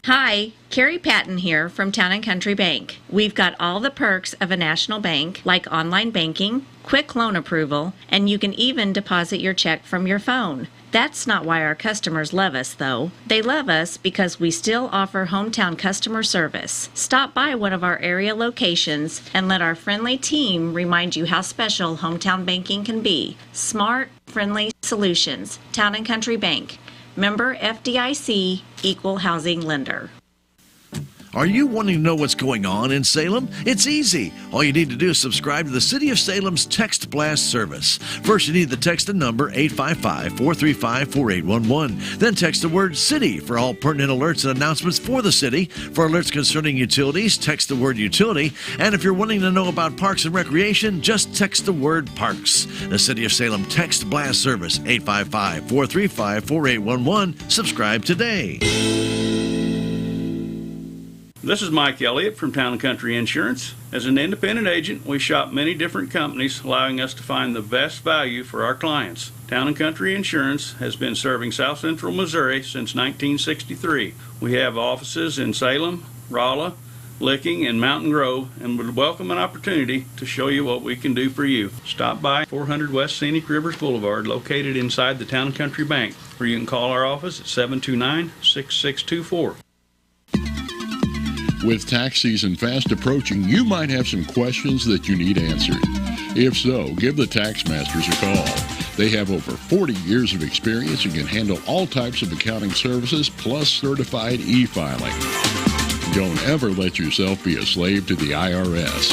Hi, Carrie Patton here from Town & Country Bank. We've got all the perks of a national bank, like online banking, quick loan approval, and you can even deposit your check from your phone. That's not why our customers love us, though. They love us because we still offer hometown customer service. Stop by one of our area locations and let our friendly team remind you how special hometown banking can be. Smart, friendly solutions. Town & Country Bank. Member FDIC, Equal Housing Lender. Are you wanting to know what's going on in Salem? It's easy. All you need to do is subscribe to the City of Salem's Text Blast service. First, you need to text the number 855-435-4811. Then text the word CITY for all pertinent alerts and announcements for the city. For alerts concerning utilities, text the word utility. And if you're wanting to know about parks and recreation, just text the word parks. The City of Salem Text Blast service, 855-435-4811. Subscribe today. This is Mike Elliott from Town & Country Insurance. As an independent agent, we shop many different companies, allowing us to find the best value for our clients. Town & Country Insurance has been serving South Central Missouri since 1963. We have offices in Salem, Rolla, Licking, and Mountain Grove, and would welcome an opportunity to show you what we can do for you. Stop by 400 West Scenic Rivers Boulevard, located inside the Town & Country Bank, or you can call our office at 729-6624. With tax season fast approaching, you might have some questions that you need answered. If so, give the Tax Masters a call. They have over 40 years of experience and can handle all types of accounting services plus certified e-filing. Don't ever let yourself be a slave to the IRS.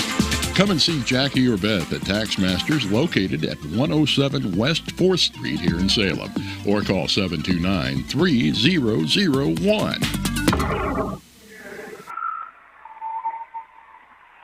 Come and see Jackie or Beth at Tax Masters, located at 107 West 4th Street here in Salem, or call 729-3001.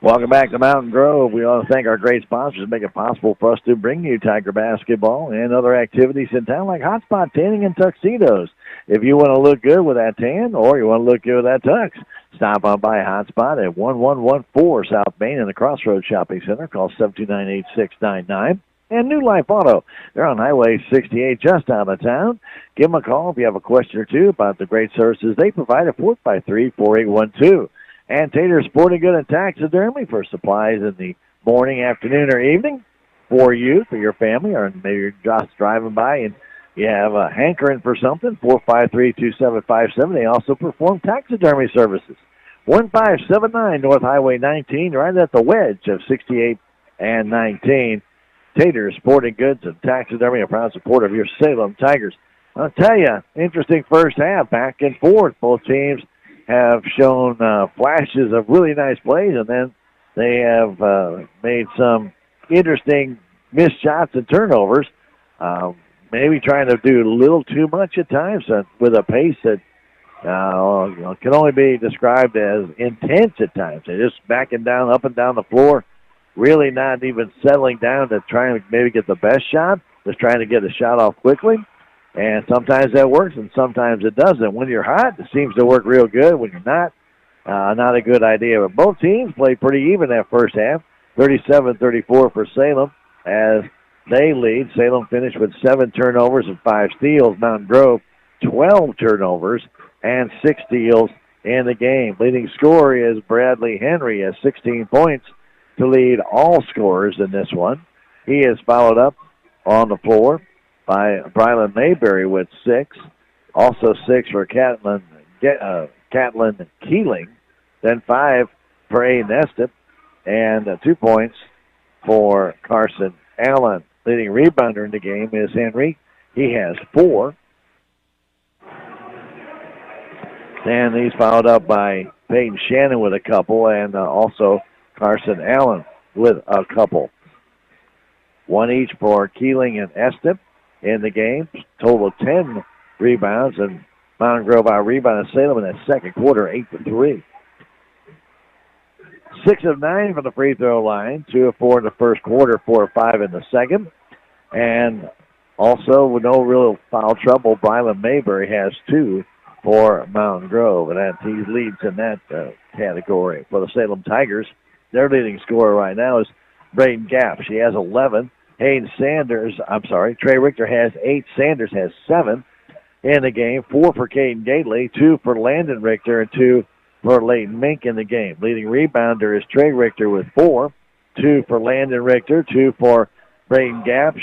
Welcome back to Mountain Grove. We want to thank our great sponsors that make it possible for us to bring you Tiger basketball and other activities in town like Hotspot Tanning and Tuxedos. If you want to look good with that tan or you want to look good with that tux, stop on by Hotspot at 1114 South Main in the Crossroads Shopping Center. Call 729-8699. and New Life Auto. They're on Highway 68 just out of town. Give them a call if you have a question or two about the great services they provide at 453-4812. And Tater Sporting Good and Taxidermy for supplies in the morning, afternoon, or evening for you, for your family, or maybe you're just driving by and you have a hankering for something, 453-2757. They also perform taxidermy services. 1579 North Highway 19, right at the wedge of 68 and 19. Tater Sporting Goods and Taxidermy, a proud supporter of your Salem Tigers. I'll tell you, interesting first half, back and forth. Both teams have shown flashes of really nice plays, and then they have made some interesting missed shots and turnovers. Maybe trying to do a little too much at times with a pace that can only be described as intense at times. They're just backing down, up and down the floor, really not even settling down to try and maybe get the best shot, just trying to get a shot off quickly. And sometimes that works and sometimes it doesn't. When you're hot, it seems to work real good. When you're not a good idea. But both teams played pretty even that first half, 37-34 for Salem as they lead. Salem finished with 7 turnovers and 5 steals. Mountain Grove, 12 turnovers and 6 steals in the game. Leading scorer is Bradley Henry, has 16 points to lead all scorers in this one. He is followed up on the floor by Brylan Mayberry with 6. Also 6 for Catlin Keeling. Then 5 for Aiden Estep. And 2 points for Carson Allen. Leading rebounder in the game is Henry. He has 4. And he's followed up by Peyton Shannon with a couple, and also Carson Allen with a couple. 1 each for Keeling and Estep in the game. Total of 10 rebounds, and Mountain Grove out-rebounded Salem in that second quarter, 8-3. 6 of 9 from the free throw line, 2 of 4 in the first quarter, 4 of 5 in the second. And also with no real foul trouble, Brylan Mayberry has 2 for Mountain Grove, and that he leads in that category. For the Salem Tigers, their leading scorer right now is Braden Gapp. She has 11. Trey Richter has 8. Sanders has 7 in the game. 4 for Caden Gately, 2 for Landon Richter, and 2 for Leighton Mink in the game. Leading rebounder is Trey Richter with 4. 2 for Landon Richter, 2 for Braden Gapp,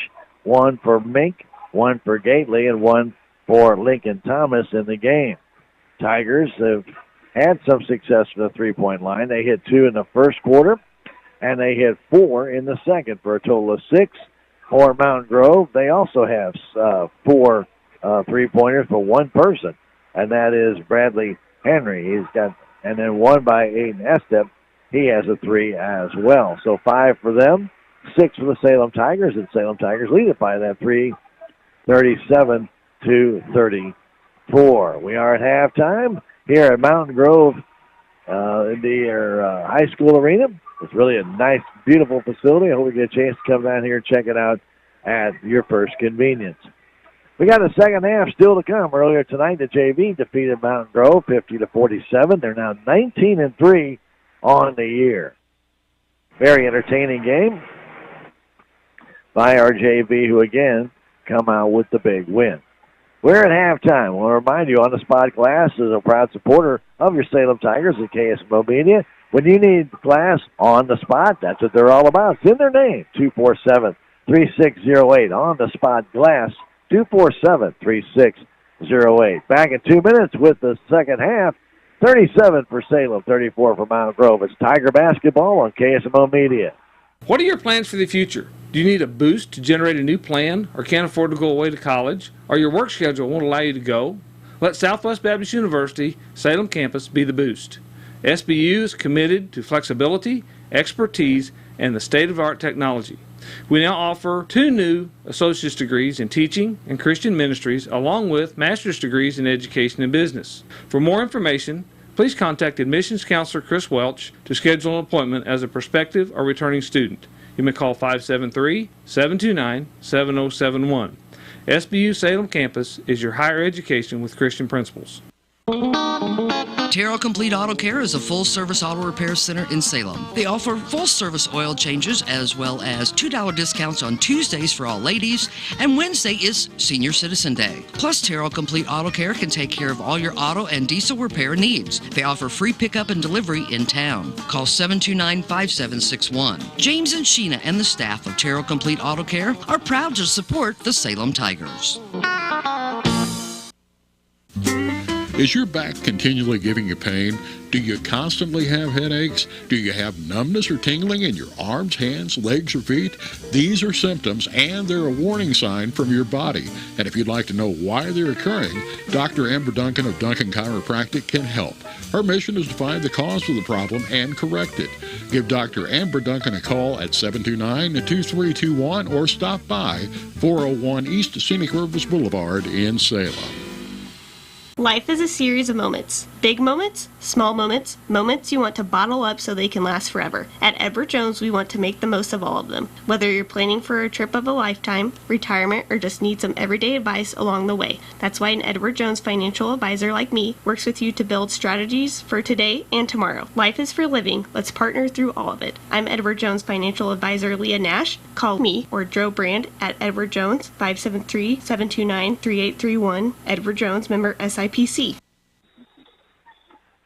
1 for Mink, 1 for Gately, and 1 for Lincoln Thomas in the game. Tigers have had some success from the three-point line. They hit 2 in the first quarter, and they hit 4 in the second for a total of 6 for Mountain Grove. They also have 4 three-pointers for one person, and that is Bradley Henry. He's got, and then 1 by Aiden Estep. He has a 3 as well. So 5 for them, 6 for the Salem Tigers, and Salem Tigers lead it by that 3, 37-34. We are at halftime here at Mountain Grove in the high school arena. It's really a nice, beautiful facility. I hope you get a chance to come down here and check it out at your first convenience. We got a second half still to come. Earlier tonight, the JV defeated Mountain Grove 50-47. They're now 19-3 on the year. Very entertaining game by our JV, who again come out with the big win. We're at halftime. I want to remind you, On the Spot Glass is a proud supporter of your Salem Tigers at KSMO Media. When you need glass on the spot, that's what they're all about. It's in their name, 247-3608. On the Spot Glass, 247-3608. Back in 2 minutes with the second half. 37 for Salem, 34 for Mountain Grove. It's Tiger basketball on KSMO Media. What are your plans for the future? Do you need a boost to generate a new plan, or can't afford to go away to college, or your work schedule won't allow you to go? Let Southwest Baptist University Salem campus be the boost. SBU is committed to flexibility, expertise, and the state-of-the-art technology. We now offer 2 new associate's degrees in teaching and Christian ministries, along with master's degrees in education and business. For more information, please contact admissions counselor Chris Welch to schedule an appointment as a prospective or returning student. You may call 573-729-7071. SBU Salem campus is your higher education with Christian principles. Terrell Complete Auto Care is a full-service auto repair center in Salem. They offer full-service oil changes as well as $2 discounts on Tuesdays for all ladies, and Wednesday is Senior Citizen Day. Plus, Terrell Complete Auto Care can take care of all your auto and diesel repair needs. They offer free pickup and delivery in town. Call 729-5761. James and Sheena and the staff of Terrell Complete Auto Care are proud to support the Salem Tigers. Is your back continually giving you pain? Do you constantly have headaches? Do you have numbness or tingling in your arms, hands, legs, or feet? These are symptoms, and they're a warning sign from your body. And if you'd like to know why they're occurring, Dr. Amber Duncan of Duncan Chiropractic can help. Her mission is to find the cause of the problem and correct it. Give Dr. Amber Duncan a call at 729-2321 or stop by 401 East Scenic Rivers Boulevard in Salem. Life is a series of moments. Big moments, small moments, moments you want to bottle up so they can last forever. At Edward Jones, we want to make the most of all of them. Whether you're planning for a trip of a lifetime, retirement, or just need some everyday advice along the way. That's why an Edward Jones financial advisor like me works with you to build strategies for today and tomorrow. Life is for living. Let's partner through all of it. I'm Edward Jones financial advisor Leah Nash. Call me or Joe Brand at Edward Jones, 573-729-3831. Edward Jones, member SIPC.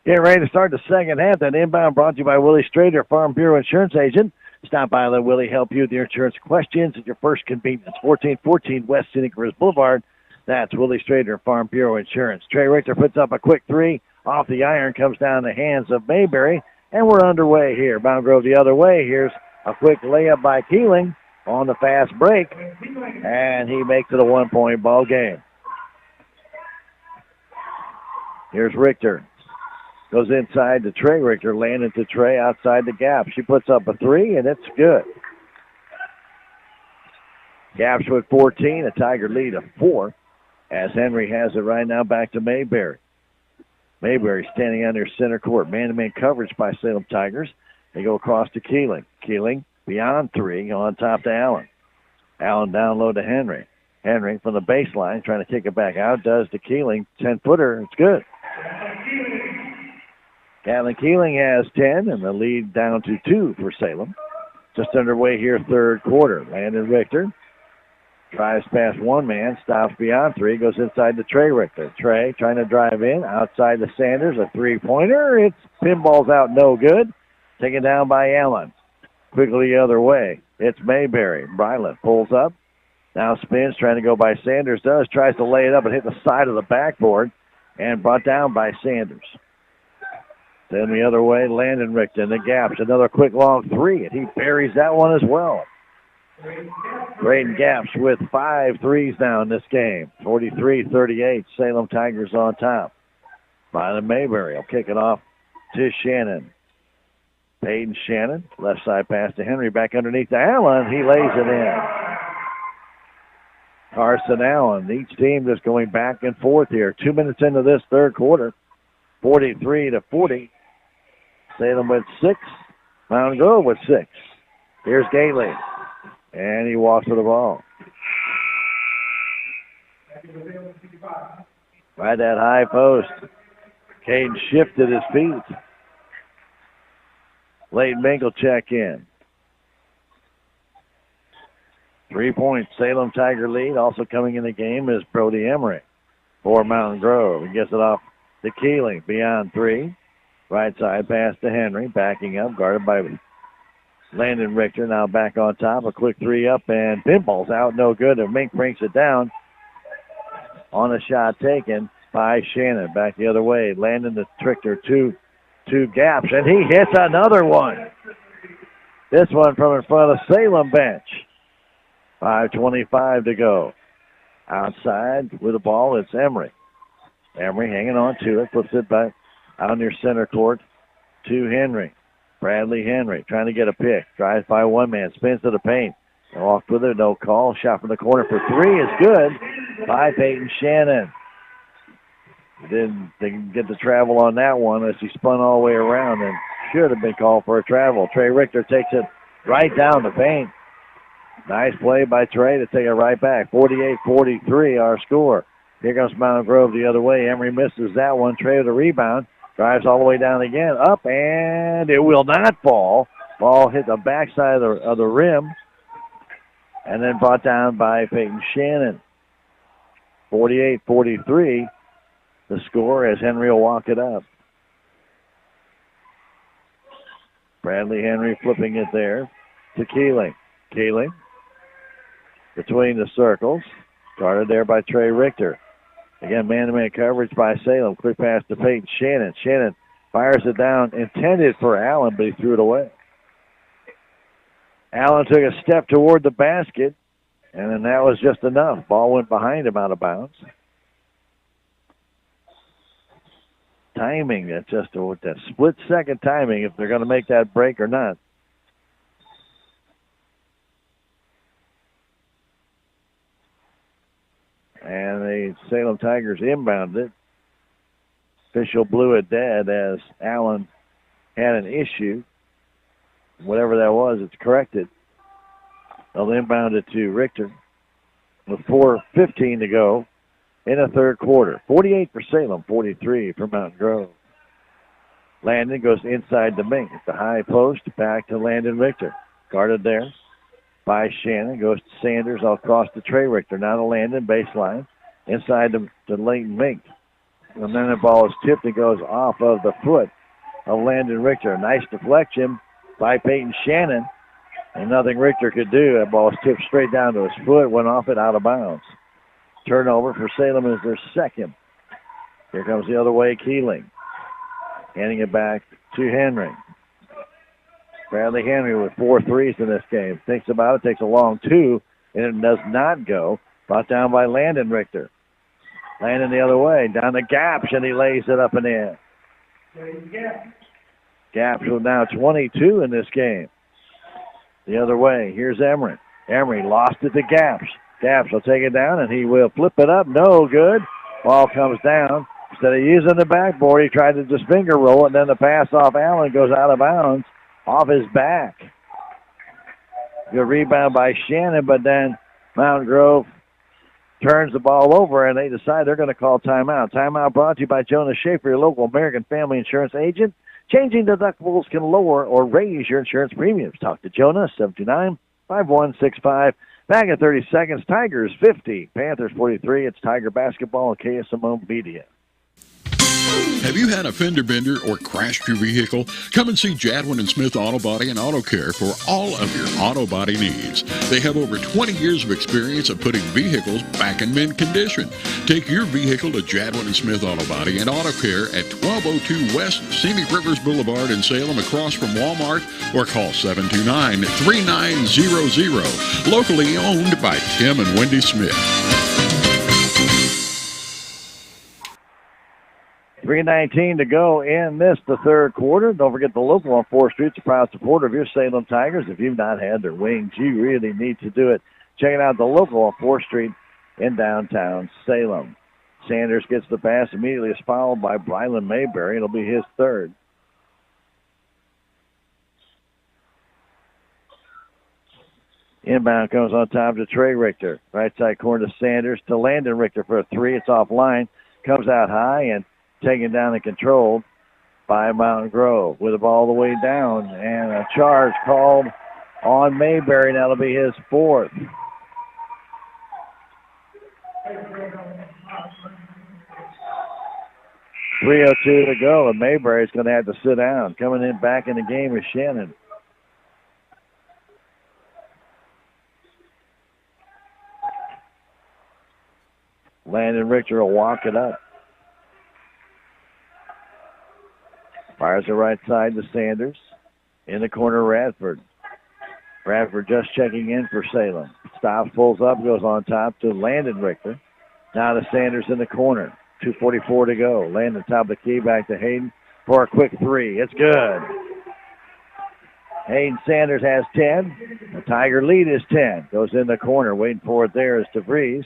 Getting ready to start the second half. That inbound brought to you by Willie Strader, Farm Bureau Insurance Agent. Stop by and let Willie help you with your insurance questions at your first convenience. 1414 West Scenic Rivers Boulevard. That's Willie Strader, Farm Bureau Insurance. Trey Richter puts up a quick three. Off the iron, comes down the hands of Mayberry. And we're underway here. Mount Grove the other way. Here's a quick layup by Keeling on the fast break. And he makes it a 1-point ball game. Here's Richter. Goes inside to Trey Richter, landing to Trey outside the gap. She puts up a three, and it's good. Gaps with 14, a Tiger lead of 4, as Henry has it right now back to Mayberry. Mayberry standing under center court. Man-to-man coverage by Salem Tigers. They go across to Keeling. Keeling beyond 3, on top to Allen. Allen down low to Henry. Henry from the baseline trying to kick it back out. Does to Keeling. 10-footer. It's good. Catelyn Keeling has 10, and the lead down to 2 for Salem. Just underway here, third quarter. Landon Richter drives past one man, stops beyond 3, goes inside to Trey Richter. Trey trying to drive in, outside to Sanders, a three-pointer. It's pinballs out, no good. Taken down by Allen. Quickly the other way. It's Mayberry. Bryland pulls up, now spins, trying to go by Sanders. Tries to lay it up and hit the side of the backboard, and brought down by Sanders. Then the other way, Landon Richter in the gaps. Another quick long three, and he buries that one as well. Braden Gaps with 5 threes now in this game. 43-38, Salem Tigers on top. Violet Mayberry will kick it off to Shannon. Peyton Shannon, left side pass to Henry, back underneath to Allen. He lays it in. Carson Allen, each team just going back and forth here. 2 minutes into this third quarter, 43-40. Salem with 6, Mount Grove with 6. Here's Gately, and he walks to the ball. Right at high post. Caden shifted his feet. Leighton Bingle check in. 3 points, Salem Tiger lead. Also coming in the game is Brody Emery for Mountain Grove. He gets it off to Keeling, beyond 3. Right side pass to Henry, backing up, guarded by Landon Richter. Now back on top, a quick three up, and pinball's out, no good. And Mink brings it down on a shot taken by Shannon. Back the other way, Landon the Richter, two gaps, and he hits another one. This one from in front of the Salem bench. 5:25 to go. Outside with the ball, it's Emery. Emery hanging on to it, flips it back out near center court to Henry. Bradley Henry trying to get a pick. Drives by one man, spins to the paint. Off with it, no call. Shot from the corner for 3 is good by Peyton Shannon. Didn't get the travel on that one as he spun all the way around and should have been called for a travel. Trey Richter takes it right down the paint. Nice play by Trey to take it right back. 48-43 our score. Here comes Mountain Grove the other way. Emery misses that one. Trey with a rebound. Drives all the way down again. Up, and it will not fall. Ball hit the backside of the rim. And then brought down by Peyton Shannon. 48-43. The score as Henry will walk it up. Bradley Henry flipping it there to Keeling. Keeling between the circles. Guarded there by Trey Richter. Again, man-to-man coverage by Salem. Quick pass to Peyton Shannon. Shannon fires it down, intended for Allen, but he threw it away. Allen took a step toward the basket, and then that was just enough. Ball went behind him out of bounds. Timing, that's just that split-second timing if they're going to make that break or not. And the Salem Tigers inbounded it. Official blew it dead as Allen had an issue. Whatever that was, it's corrected. They'll inbound it to Richter with 4:15 to go in the third quarter. 48 for Salem, 43 for Mountain Grove. Landon goes inside the Mink at the high post, back to Landon Richter. Guarded there by Shannon, goes to Sanders across to Trey Richter. Now to Landon, baseline, inside to Leighton Mink. And then the ball is tipped and goes off of the foot of Landon Richter. Nice deflection by Peyton Shannon. And nothing Richter could do. That ball was tipped straight down to his foot, went off it out of bounds. Turnover for Salem is their second. Here comes the other way, Keeling. Handing it back to Henry. Bradley Henry with 4 threes in this game. Thinks about it, takes a long two, and it does not go. Brought down by Landon Richter. Landon the other way, down the Gaps, and he lays it up and in. Gaps with now 22 in this game. The other way, here's Emery. Emery lost it to Gaps. Gaps will take it down, and he will flip it up. No good. Ball comes down. Instead of using the backboard, he tried to just finger roll it, and then the pass off Allen goes out of bounds off his back. Good rebound by Shannon, but then Mountain Grove turns the ball over, and they decide they're going to call timeout. Timeout brought to you by Jonas Schaefer, your local American Family Insurance agent. Changing deductibles can lower or raise your insurance premiums. Talk to Jonas, 729-5165. Back in 30 seconds, Tigers 50, Panthers 43. It's Tiger Basketball and KSMO Media. Have you had a fender bender or crashed your vehicle? Come and see Jadwin and Smith Auto Body and Auto Care for all of your auto body needs. They have over 20 years of experience of putting vehicles back in mint condition. Take your vehicle to Jadwin and Smith Auto Body and Auto Care at 1202 West Scenic Rivers Boulevard in Salem, across from Walmart, or call 729-3900. Locally owned by Tim and Wendy Smith. 3:19 to go in the third quarter. Don't forget the local on 4th Street's a proud supporter of your Salem Tigers. If you've not had their wings, you really need to do it. Check out the local on 4th Street in downtown Salem. Sanders gets the pass, immediately is fouled by Brylan Mayberry. It'll be his third. Inbound comes on top to Trey Richter. Right side corner to Sanders to Landon Richter for a three. It's offline. Comes out high and taken down and controlled by Mountain Grove with the ball the way down, and a charge called on Mayberry. That'll be his fourth. .302 to go, and Mayberry's going to have to sit down. Coming in back in the game is Shannon. Landon Richter will walk it up. Fires the right side to Sanders. In the corner, Radford. Radford just checking in for Salem. Stops, pulls up, goes on top to Landon Richter. Now to Sanders in the corner. 2:44 to go. Landon top of the key, back to Hayden for a quick three. It's good. Hayden Sanders has 10. The Tiger lead is 10. Goes in the corner. Waiting for it there is DeVries.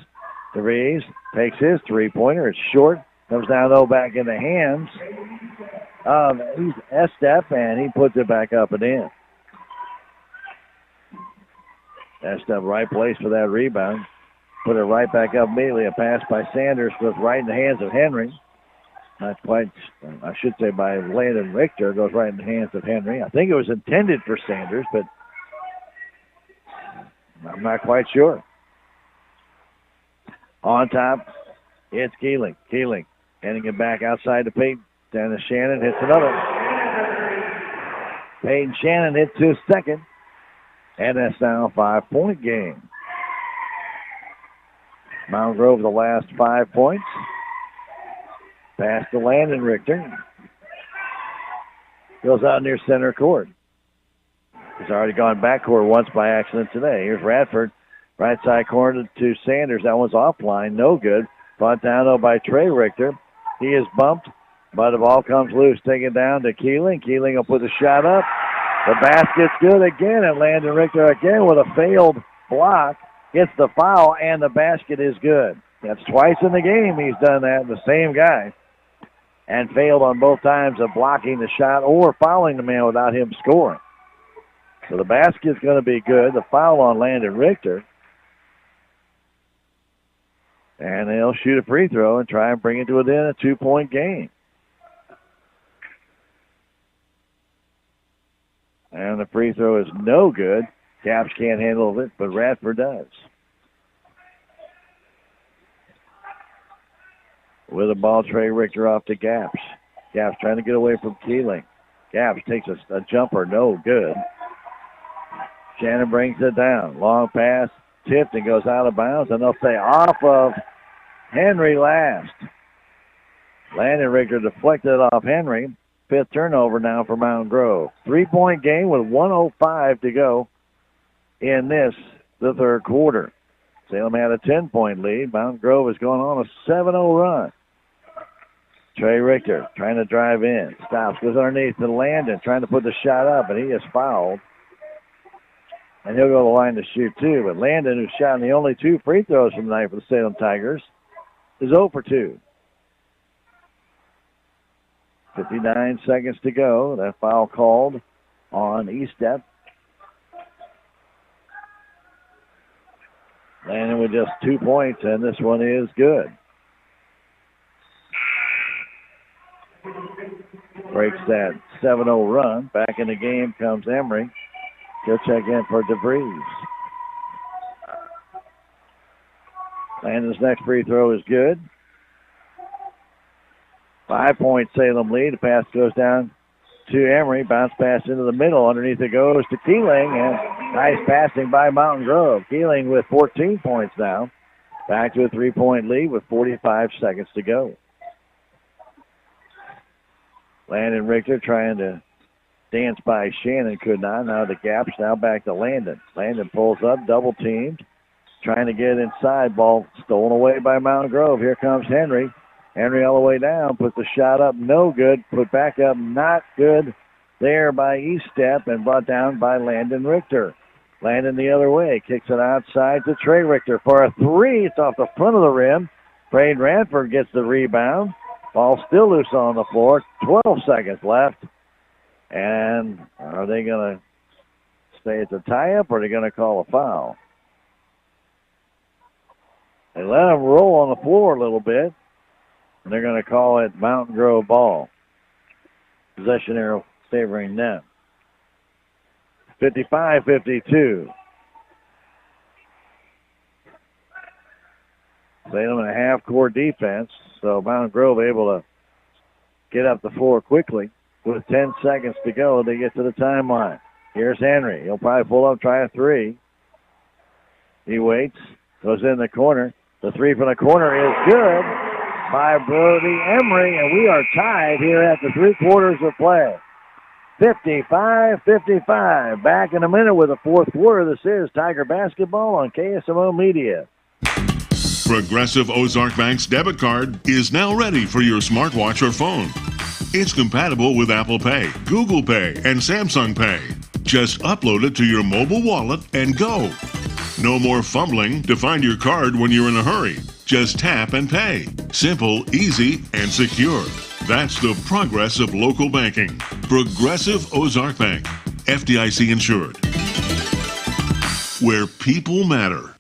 DeVries takes his three-pointer. It's short. Comes down, though, back in the hands of Estep, and he puts it back up and in. Estep, right place for that rebound. Put it right back up immediately. A pass by Sanders was right in the hands of Henry. Not quite, I should say, by Landon Richter. Goes right in the hands of Henry. I think it was intended for Sanders, but I'm not quite sure. On top, it's Keeling. Keeling handing it back outside to Peyton. Down to Shannon, hits another. Peyton Shannon hits his second. And that's now a 5-point game. Mountain Grove the last 5 points. Pass to Landon Richter. Goes out near center court. He's already gone backcourt once by accident today. Here's Radford. Right side corner to Sanders. That one's offline. No good. Brought down, though, by Trey Richter. He is bumped, but the ball comes loose. Take it down to Keeling. Keeling will put the shot up. The basket's good again, and Landon Richter again with a failed block. Gets the foul, and the basket is good. That's twice in the game he's done that, the same guy. And failed on both times of blocking the shot or fouling the man without him scoring. So the basket's going to be good. The foul on Landon Richter. And they'll shoot a free throw and try and bring it to within a 2-point game. And the free throw is no good. Caps can't handle it, but Radford does. With the ball, Trey Richter off to Gaps. Gaps trying to get away from Keeling. Gaps takes a jumper, no good. Shannon brings it down. Long pass, tipped and goes out of bounds, and they'll say off of Henry last. Landon Richter deflected off Henry. 5th turnover now for Mountain Grove. 3-point game with 1:05 to go in the third quarter. Salem had a 10-point lead. Mountain Grove is going on a 7-0 run. Trey Richter trying to drive in. Stops, goes underneath to Landon, trying to put the shot up, and he is fouled. And he'll go to the line to shoot two. But Landon, who's shot the only 2 free throws from the night for the Salem Tigers, is 0 for 2. 59 seconds to go. That foul called on Estep. Landon with just 2 points, and this one is good. Breaks that 7-0 run. Back in the game comes Emery. He'll check in for DeVries. Landon's next free throw is good. 5-point Salem lead. The pass goes down to Emery. Bounce pass into the middle. Underneath it goes to Keeling. And nice passing by Mountain Grove. Keeling with 14 points now. Back to a 3-point lead with 45 seconds to go. Landon Richter trying to dance by Shannon. Could not. Now the Gaps. Now back to Landon. Landon pulls up. Double teamed. Trying to get inside. Ball stolen away by Mountain Grove. Here comes Henry. Henry all the way down, puts the shot up, no good. Put back up, not good there by Estep and brought down by Landon Richter. Landon the other way, kicks it outside to Trey Richter for a 3. It's off the front of the rim. Braden Radford gets the rebound. Ball still loose on the floor. 12 seconds left. And are they going to stay at the tie-up or are they going to call a foul? They let him roll on the floor a little bit. And they're going to call it Mountain Grove ball. Possession arrow favoring them. 55-52. Salem in a half-court defense, so Mountain Grove able to get up the floor quickly. With 10 seconds to go, they get to the timeline. Here's Henry. He'll probably pull up, try a 3. He waits, goes in the corner. The 3 from the corner is good by Brody Emery, and we are tied here at the 3 quarters of play. 55-55. Back in a minute with the fourth quarter. This is Tiger Basketball on KSMO Media. Progressive Ozark Bank's debit card is now ready for your smartwatch or phone. It's compatible with Apple Pay, Google Pay, and Samsung Pay. Just upload it to your mobile wallet and go. No more fumbling to find your card when you're in a hurry. Just tap and pay. Simple, easy, and secure. That's the progress of local banking. Progressive Ozark Bank. FDIC insured. Where people matter.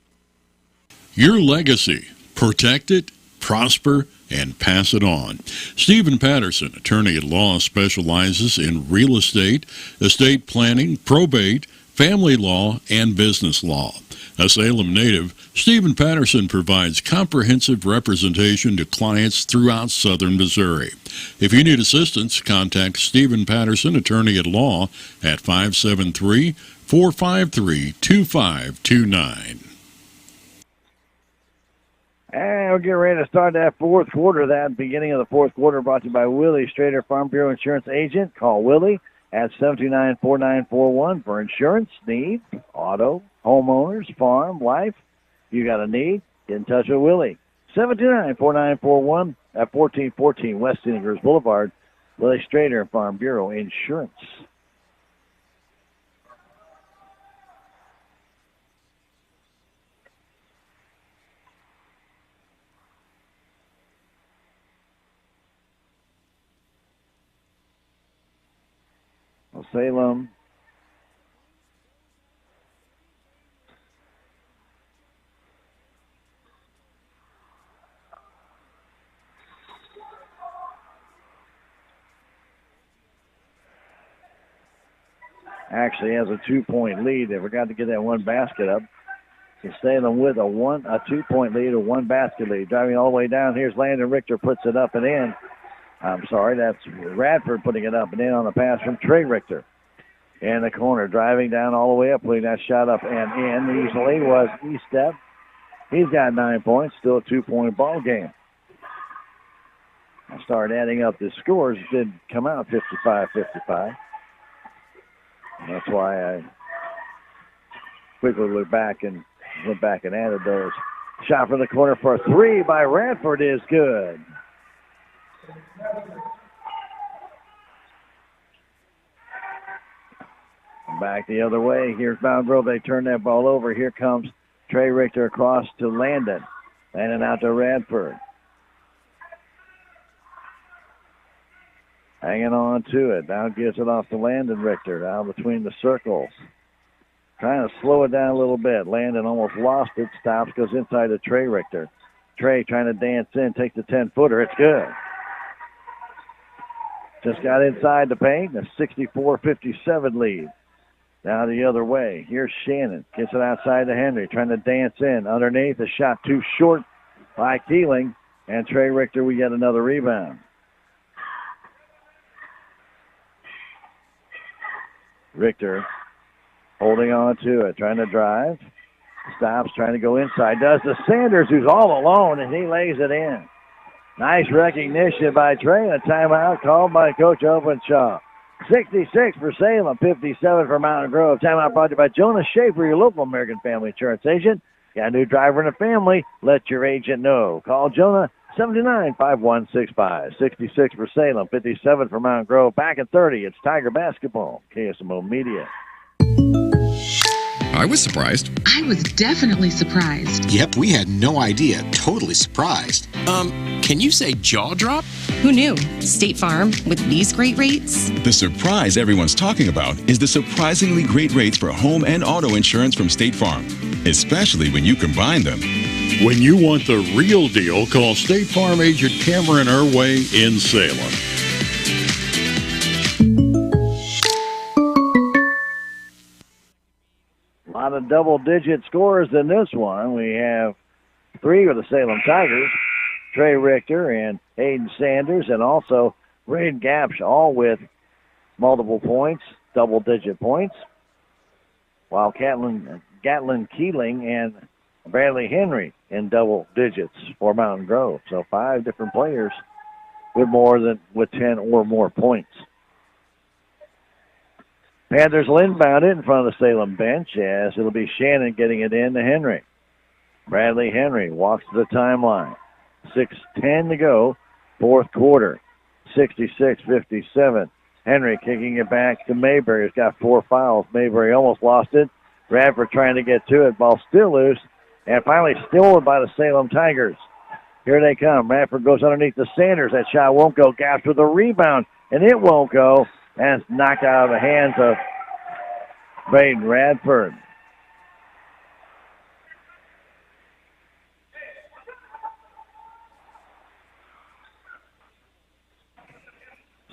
Your legacy. Protect it, prosper, and pass it on. Stephen Patterson, attorney at law, specializes in real estate, estate planning, probate, family law, and business law. A Salem native, Stephen Patterson provides comprehensive representation to clients throughout southern Missouri. If you need assistance, contact Stephen Patterson, attorney at law, at 573-453-2529. And we're getting ready to start that fourth quarter. That beginning of the fourth quarter brought to you by Willie Strader, Farm Bureau Insurance Agent. Call Willie at 729-4941 for insurance needs, auto, homeowners, farm, life. You got a need, get in touch with Willie. 729-4941 at 1414 West Senators Boulevard. Willie Strader, Farm Bureau Insurance. Salem actually has a 2-point lead. They forgot to get that one basket up. So Salem with a 2-point lead, a one basket lead. Driving all the way down. Here's Landon Richter, puts it up and in. I'm sorry, that's Radford putting it up and in on a pass from Trey Richter. In the corner, driving down all the way up, putting that shot up and in easily was Estep. He's got 9 points, still a 2-point ball game. I started adding up the scores. It did come out 55-55. That's why I quickly went back and added those. Shot from the corner for a three by Radford is good. Back the other way. Here's Mountain Grove. They turn that ball over. Here comes Trey Richter across to Landon. Landon out to Radford. Hanging on to it. Now gives it off to Landon Richter. Down between the circles. Trying to slow it down a little bit. Landon almost lost it. Stops, goes inside to Trey Richter. Trey trying to dance in. Takes the 10-footer. It's good. Just got inside the paint. A 64-57 lead. Now the other way. Here's Shannon. Gets it outside to Henry. Trying to dance in. Underneath. A shot too short by Keeling. And Trey Richter, we get another rebound. Richter holding on to it. Trying to drive. Stops. Trying to go inside. Does to Sanders, who's all alone, and he lays it in. Nice recognition by Trey. A timeout called by Coach Openshaw. 66 for Salem, 57 for Mountain Grove. Timeout brought to you by Jonas Schaefer, your local American Family Insurance agent. Got a new driver in the family? Let your agent know. Call Jonah 729-5165. 66 for Salem, 57 for Mountain Grove. Back at 30, it's Tiger Basketball, KSMO Media. I was surprised. I was definitely surprised. Yep, we had no idea. Totally surprised. Can you say jaw drop? Who knew? State Farm with these great rates? The surprise everyone's talking about is the surprisingly great rates for home and auto insurance from State Farm, especially when you combine them. When you want the real deal, call State Farm agent Cameron Irway in Salem. A lot of double-digit scores in this one. We have 3 for the Salem Tigers. Trey Richter and Hayden Sanders, and also Braden Gapsh, all with multiple points, double-digit points, while Gatlin Keeling and Bradley Henry in double digits for Mountain Grove. So 5 different players with 10 or more points. Panthers will inbound it in front of the Salem bench as it'll be Shannon getting it in to Henry. Bradley Henry walks to the timeline. 6:10 to go, fourth quarter. 66-57. Henry kicking it back to Mayberry. He's got 4 fouls. Mayberry almost lost it. Radford trying to get to it. Ball still loose. And finally stolen by the Salem Tigers. Here they come. Radford goes underneath the Sanders. That shot won't go. Gaps with the rebound. And it won't go. And it's knocked out of the hands of Braden Radford.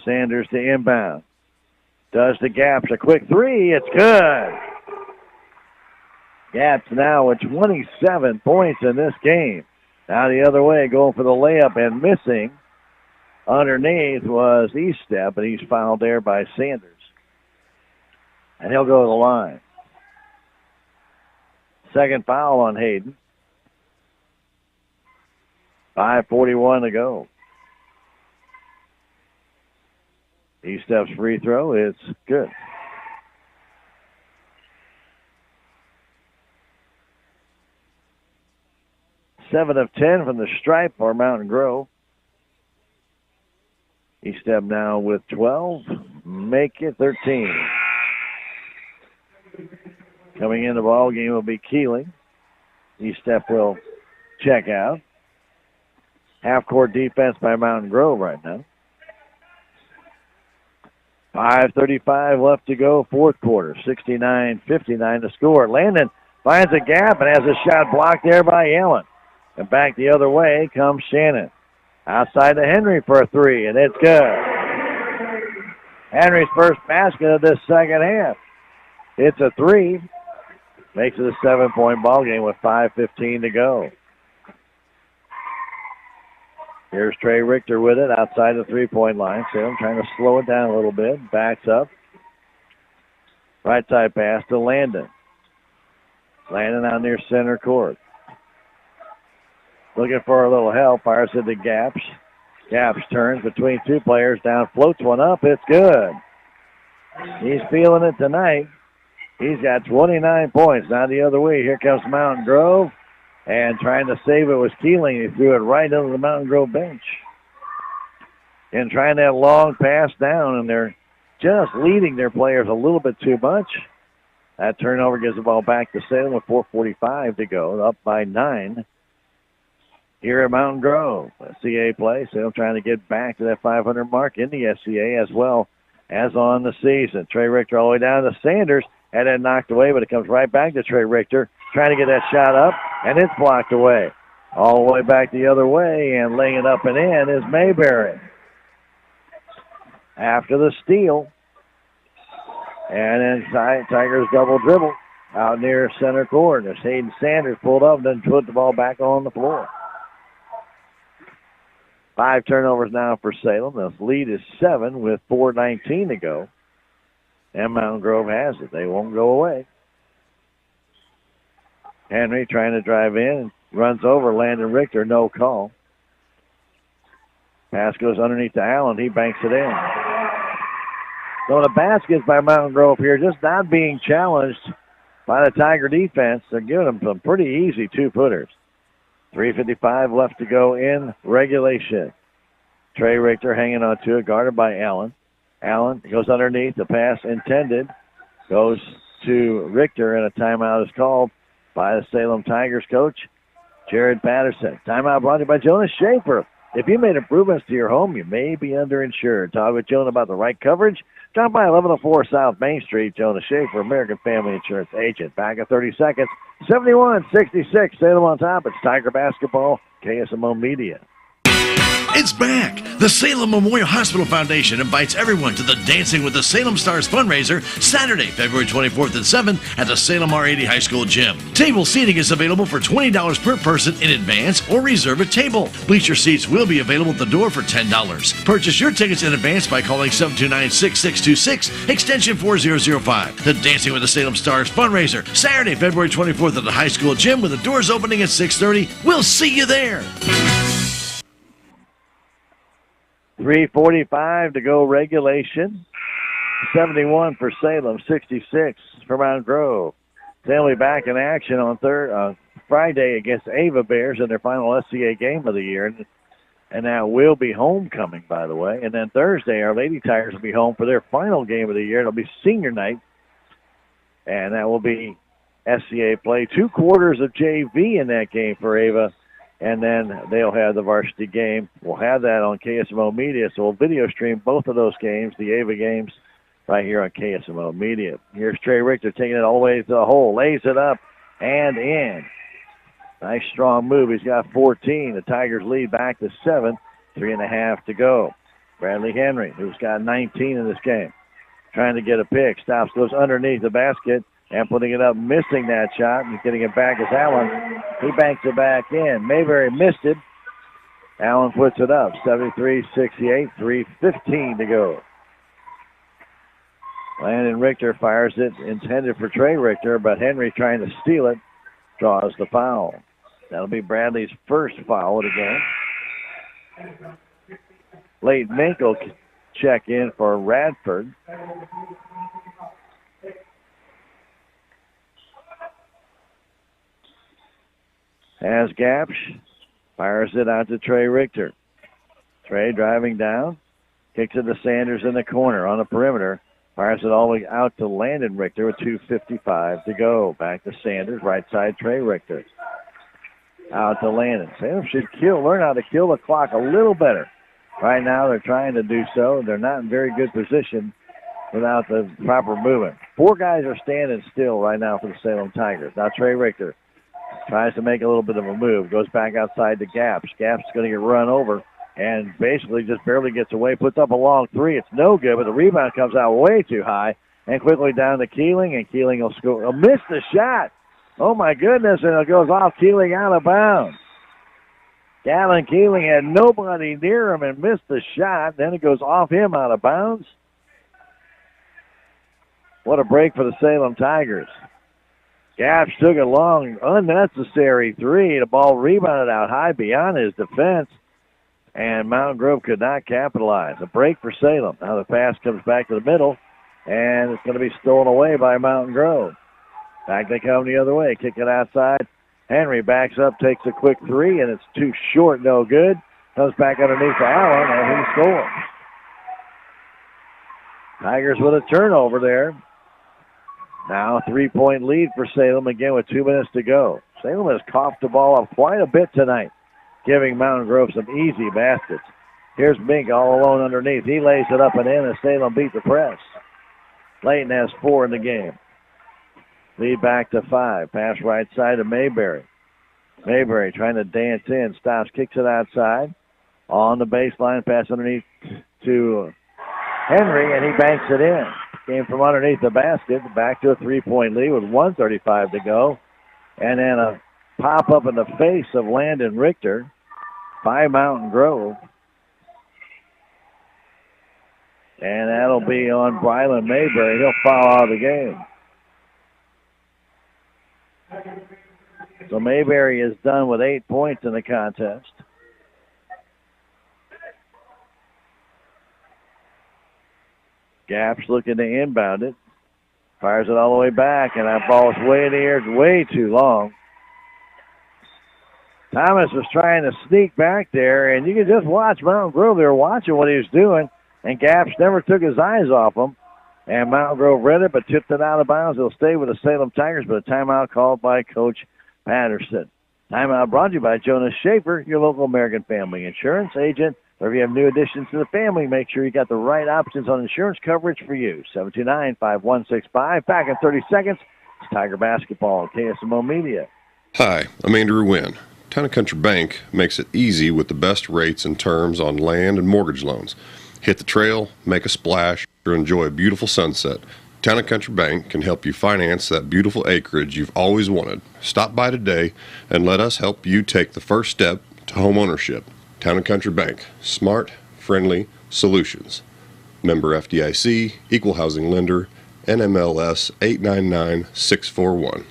Sanders to inbound. Does the Gaps a quick three. It's good. Gaps now with 27 points in this game. Now the other way, going for the layup and missing. Underneath was Eastep, and he's fouled there by Sanders. And he'll go to the line. Second foul on Hayden. 5:41 to go. Eastep's free throw is good. Seven of 10 from the stripe for Mountain Grove. Eastep now with 12. Make it 13. Coming in the ball game will be Keeling. Eastep will check out. Half-court defense by Mountain Grove right now. 5:35 left to go, fourth quarter. 69-59 to score. Landon finds a gap and has a shot blocked there by Allen. And back the other way comes Shannon. Outside to Henry for a three, and it's good. Henry's first basket of this second half. It's a three. Makes it a 7-point ball game with 5:15 to go. Here's Trey Richter with it outside the three-point line. Salem trying to slow it down a little bit. Backs up. Right side pass to Landon. Landon out near center court. Looking for a little help. Fires into Gaps. Gaps turns between two players. Down, floats one up. It's good. He's feeling it tonight. He's got 29 points. Now the other way. Here comes Mountain Grove. And trying to save it was Keeling. He threw it right into the Mountain Grove bench. And trying that long pass down, and they're just leading their players a little bit too much. That turnover gives the ball back to Salem with 4:45 to go, up by 9. Here at Mountain Grove, SCA play. Salem trying to get back to that 500 mark in the SCA as well as on the season. Trey Richter all the way down to Sanders. Had that knocked away, but it comes right back to Trey Richter. Trying to get that shot up, and it's blocked away. All the way back the other way, and laying it up and in is Mayberry. After the steal. And then Tigers double dribble out near center court. As Hayden Sanders pulled up and then put the ball back on the floor. 5 turnovers now for Salem. The lead is 7 with 4:19 to go. And Mountain Grove has it. They won't go away. Henry trying to drive in. Runs over Landon Richter. No call. Pass goes underneath to Allen. He banks it in. So the baskets by Mountain Grove here just not being challenged by the Tiger defense. They're giving them some pretty easy two-footers. 3:55 left to go in regulation. Trey Richter hanging on to it, guarded by Allen. Allen goes underneath. The pass intended goes to Richter, and a timeout is called by the Salem Tigers coach, Jared Patterson. Timeout brought to you by Jonas Schaefer. If you made improvements to your home, you may be underinsured. Talk with Jonah about the right coverage. Drop by 1104 South Main Street. Jonas Schaefer, American Family Insurance Agent. Back in 30 seconds. 71-66. Salem on top. It's Tiger Basketball, KSMO Media. It's back! The Salem Memorial Hospital Foundation invites everyone to the Dancing with the Salem Stars fundraiser Saturday, February 24th and 7th at the Salem R80 High School Gym. Table seating is available for $20 per person in advance or reserve a table. Bleacher seats will be available at the door for $10. Purchase your tickets in advance by calling 729-6626, extension 4005. The Dancing with the Salem Stars fundraiser Saturday, February 24th at the high school gym with the doors opening at 6:30. We'll see you there! 3:45 to go regulation. 71 for Salem, 66 for Mountain Grove. They'll be back in action on Friday against Ava Bears in their final SCA game of the year. And that will be homecoming, by the way. And then Thursday, our Lady Tigers will be home for their final game of the year. It'll be senior night. And that will be SCA play. 2 quarters of JV in that game for Ava. And then they'll have the varsity game. We'll have that on KSMO Media, so we'll video stream both of those games, the Ava games, right here on KSMO Media. Here's Trey Richter taking it all the way to the hole, lays it up and in. Nice strong move. He's got 14. The Tigers lead back to 7, 3.5 to go. Bradley Henry, who's got 19 in this game, trying to get a pick. Stops, goes underneath the basket, and putting it up, missing that shot, and getting it back is Allen. He banks it back in. Mayberry missed it. Allen puts it up, 73-68, 3:15 to go. Landon Richter fires it, intended for Trey Richter, but Henry trying to steal it, draws the foul. That'll be Bradley's first foul of the game. Late Mink will check in for Radford. Has Gapsch, fires it out to Trey Richter. Trey driving down, kicks it to Sanders in the corner on the perimeter. Fires it all the way out to Landon Richter with 2:55 to go. Back to Sanders, right side Trey Richter. Out to Landon. Sanders should learn how to kill the clock a little better. Right now they're trying to do so. They're not in very good position without the proper movement. 4 guys are standing still right now for the Salem Tigers. Now Trey Richter tries to make a little bit of a move. Goes back outside to Gapsch. Gapsch is going to get run over and basically just barely gets away. Puts up a long 3. It's no good, but the rebound comes out way too high. And quickly down to Keeling, and Keeling will score. He'll miss the shot. Oh, my goodness, and it goes off Keeling out of bounds. Gavin Keeling had nobody near him and missed the shot. Then it goes off him out of bounds. What a break for the Salem Tigers. Gapsch took a long, unnecessary 3. The ball rebounded out high beyond his defense, and Mountain Grove could not capitalize. A break for Salem. Now the pass comes back to the middle, and it's going to be stolen away by Mountain Grove. Back they come the other way. Kick it outside. Henry backs up, takes a quick 3, and it's too short, no good. Comes back underneath to Allen, and he scores. Tigers with a turnover there. Now a 3-point lead for Salem, again with 2 minutes to go. Salem has coughed the ball up quite a bit tonight, giving Mountain Grove some easy baskets. Here's Mink all alone underneath. He lays it up and in, and Salem beat the press. Layton has 4 in the game. Lead back to 5. Pass right side to Mayberry. Mayberry trying to dance in. Stops, kicks it outside. On the baseline, pass underneath to Henry, and he banks it in. Came from underneath the basket. Back to a 3-point lead with 1:35 to go. And then a pop up in the face of Landon Richter by Mountain Grove. And that'll be on Brylan Mayberry. He'll foul out of the game. So Mayberry is done with 8 points in the contest. Gapsch looking to inbound it. Fires it all the way back, and that ball is way in the air. It's way too long. Thomas was trying to sneak back there, and you can just watch Mountain Grove. They were watching what he was doing, and Gapsch never took his eyes off him. And Mountain Grove read it, but tipped it out of bounds. It'll stay with the Salem Tigers, but a timeout called by Coach Patterson. Timeout brought to you by Jonas Schaefer, your local American Family Insurance agent. Or if you have new additions to the family, make sure you got the right options on insurance coverage for you. 729-5165. Back in 30 seconds. It's Tiger Basketball on KSMO Media. Hi, I'm Andrew Wynn. Town & Country Bank makes it easy with the best rates and terms on land and mortgage loans. Hit the trail, make a splash, or enjoy a beautiful sunset. Town & Country Bank can help you finance that beautiful acreage you've always wanted. Stop by today and let us help you take the first step to home ownership. Town & Country Bank. Smart, friendly solutions. Member FDIC, Equal Housing Lender, NMLS 899641.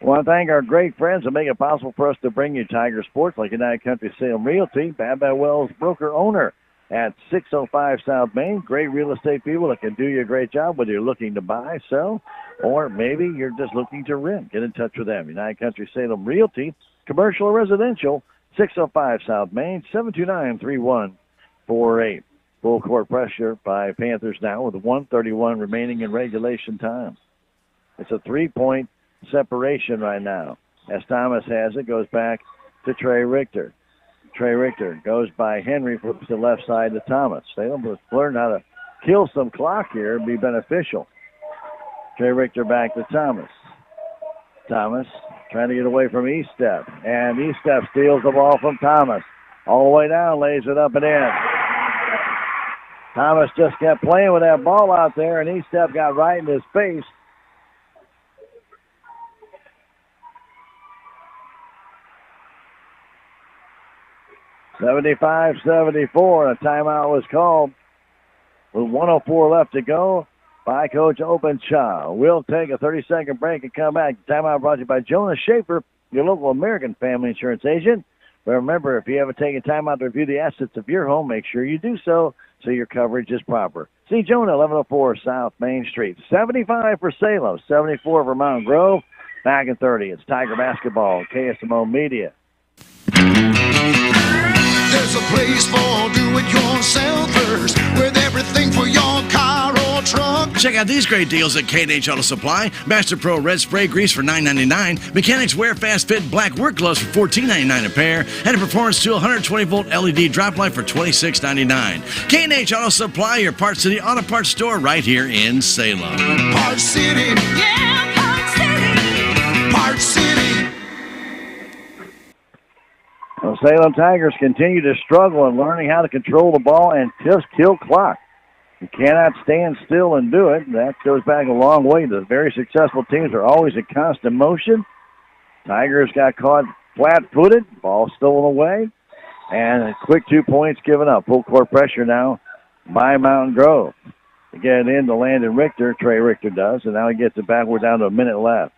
I want to thank our great friends that make it possible for us to bring you Tiger Sports like United Country Salem Realty, Bad Wells broker owner at 605 South Main. Great real estate people that can do you a great job whether you're looking to buy, sell, or maybe you're just looking to rent. Get in touch with them. United Country Salem Realty, commercial or residential, 605 South Main, 729-3148. Full court pressure by Panthers now with 1:31 remaining in regulation time. It's a 3-point separation right now. As Thomas has it, goes back to Trey Richter. Trey Richter goes by Henry, flips the left side to Thomas. Salem will learn how to kill some clock here and be beneficial. Trey Richter back to Thomas. Thomas trying to get away from Eastep. And Eastep steals the ball from Thomas. All the way down, lays it up and in. Thomas just kept playing with that ball out there, and Eastep got right in his face. (75-74). A timeout was called with 1:04 left to go by Coach Openshaw. We'll take a 30-second break and come back. Timeout brought to you by Jonah Schaefer, your local American Family Insurance agent. But remember, if you haven't taken time out to review the assets of your home, make sure you do so your coverage is proper. See Jonah, 1104 South Main Street. 75 for Salem, 74 for Mountain Grove. Back in 30, it's Tiger Basketball, KSMO Media. There's a place for do-it-yourselfers with everything for your car or truck. Check out these great deals at K&H Auto Supply. Master Pro Red Spray Grease for $9.99. Mechanics Wear Fast Fit Black Work Gloves for $14.99 a pair. And a Performance Tool 120-volt LED drop light for $26.99. K&H Auto Supply, your Parts City Auto Parts store right here in Salem. Parts City. Yeah, Parts City. Parts City. The Salem Tigers continue to struggle in learning how to control the ball and just kill clock. You cannot stand still and do it. That goes back a long way. The very successful teams are always in constant motion. Tigers got caught flat-footed, ball stolen away, and a quick 2 points given up. Full court pressure now by Mountain Grove. To get it in to Landon Richter, Trey Richter does, and now he gets it back. We're down to a minute left.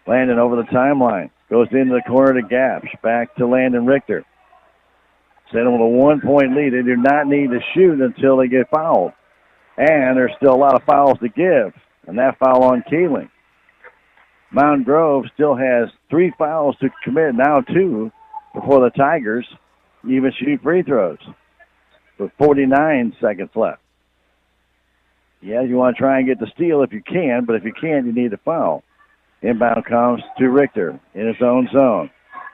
Landon over the timeline. Goes into the corner to Gaps. Back to Landon Richter. Salem with a 1 point lead. They do not need to shoot until they get fouled. And there's still a lot of fouls to give. And that foul on Keeling. Mountain Grove still has 3 fouls to commit, now 2, before the Tigers even shoot free throws. With 49 seconds left. Yeah, you want to try and get the steal if you can, but if you can't, you need a foul. Inbound comes to Richter in his own zone.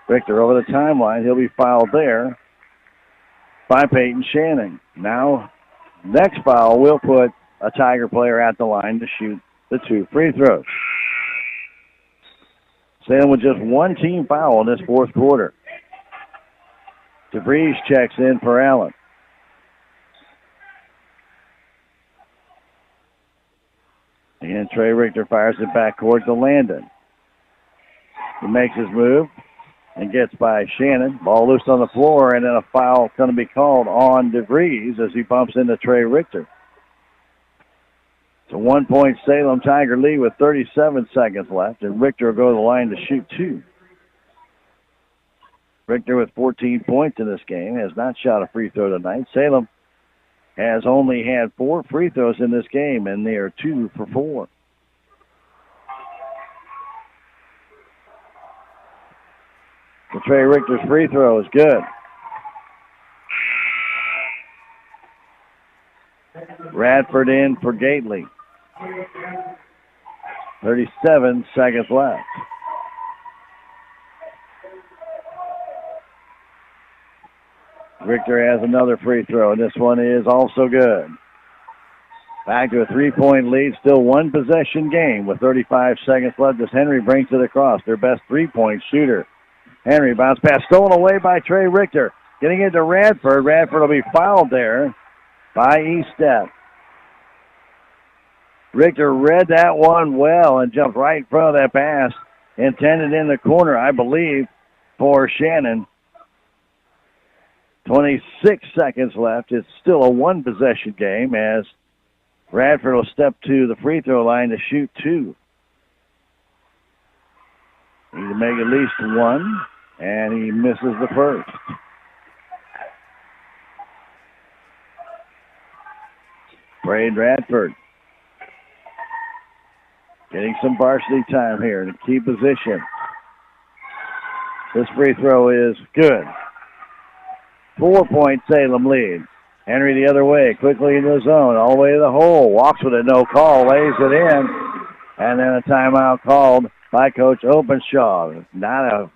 Richter over the timeline. He'll be fouled there by Peyton Shannon. Now, next foul will put a Tiger player at the line to shoot the 2 free throws. Salem with just 1 team foul in this fourth quarter. DeVries checks in for Allen. And Trey Richter fires it back towards the Landon. He makes his move and gets by Shannon. Ball loose on the floor, and then a foul going to be called on DeVries as he bumps into Trey Richter. It's a 1 point Salem Tiger lead with 37 seconds left, and Richter will go to the line to shoot 2. Richter with 14 points in this game has not shot a free throw tonight. Salem has only had 4 free throws in this game, and they are 2 for 4. The Trey Richter's free throw is good. Radford in for Gately. 37 seconds left. Richter has another free throw, and this one is also good. Back to a 3-point lead, still 1 possession game with 35 seconds left as Henry brings it across, their best 3-point shooter. Henry bounce pass stolen away by Trey Richter. Getting into Radford. Radford will be fouled there by Eastep. Richter read that one well and jumped right in front of that pass. Intended in the corner, I believe, for Shannon. 26 seconds left. It's still a 1-possession game as Radford will step to the free throw line to shoot 2. Need to make at least 1, and he misses the first. Braden Radford getting some varsity time here in a key position. This free throw is good. 4-point Salem lead. Henry the other way, quickly in the zone, all the way to the hole. Walks with it, no call, lays it in. And then a timeout called by Coach Openshaw. Not a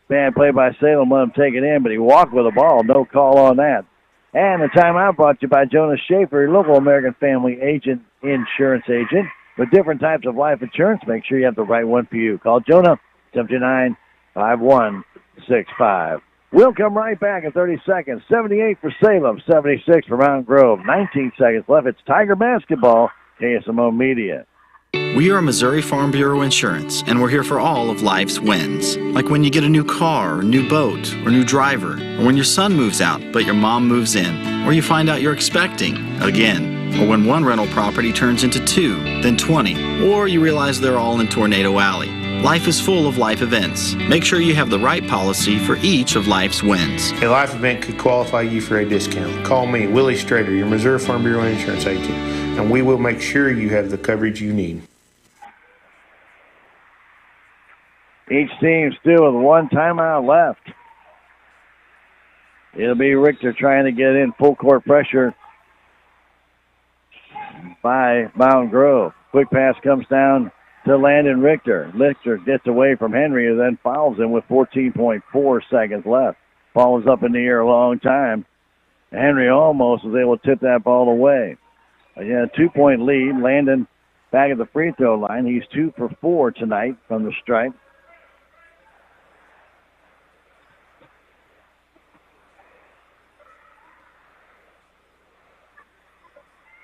bad play by Salem, let him take it in, but he walked with the ball, no call on that. And the timeout brought to you by Jonas Schaefer, your local American Family Insurance agent. With different types of life insurance, make sure you have the right one for you. Call Jonah, 729-5165. We'll come right back in 30 seconds. 78 for Salem, 76 for Mountain Grove. 19 seconds left. It's Tiger basketball, KSMO Media. We are Missouri Farm Bureau Insurance, and we're here for all of life's wins. Like when you get a new car, or new boat, or new driver, or when your son moves out, but your mom moves in, or you find out you're expecting again, or when one rental property turns into 2, then 20, or you realize they're all in Tornado Alley. Life is full of life events. Make sure you have the right policy for each of life's wins. A life event could qualify you for a discount. Call me, Willie Strader, your Missouri Farm Bureau Insurance agent, and we will make sure you have the coverage you need. Each team still with one timeout left. It'll be Richter trying to get in full court pressure by Mountain Grove. Quick pass comes down to Landon Richter. Richter gets away from Henry and then fouls him with 14.4 seconds left. Ball was up in the air a long time. Henry almost was able to tip that ball away. Again, a 2-point lead. Landon back at the free throw line. He's 2 for 4 tonight from the stripe.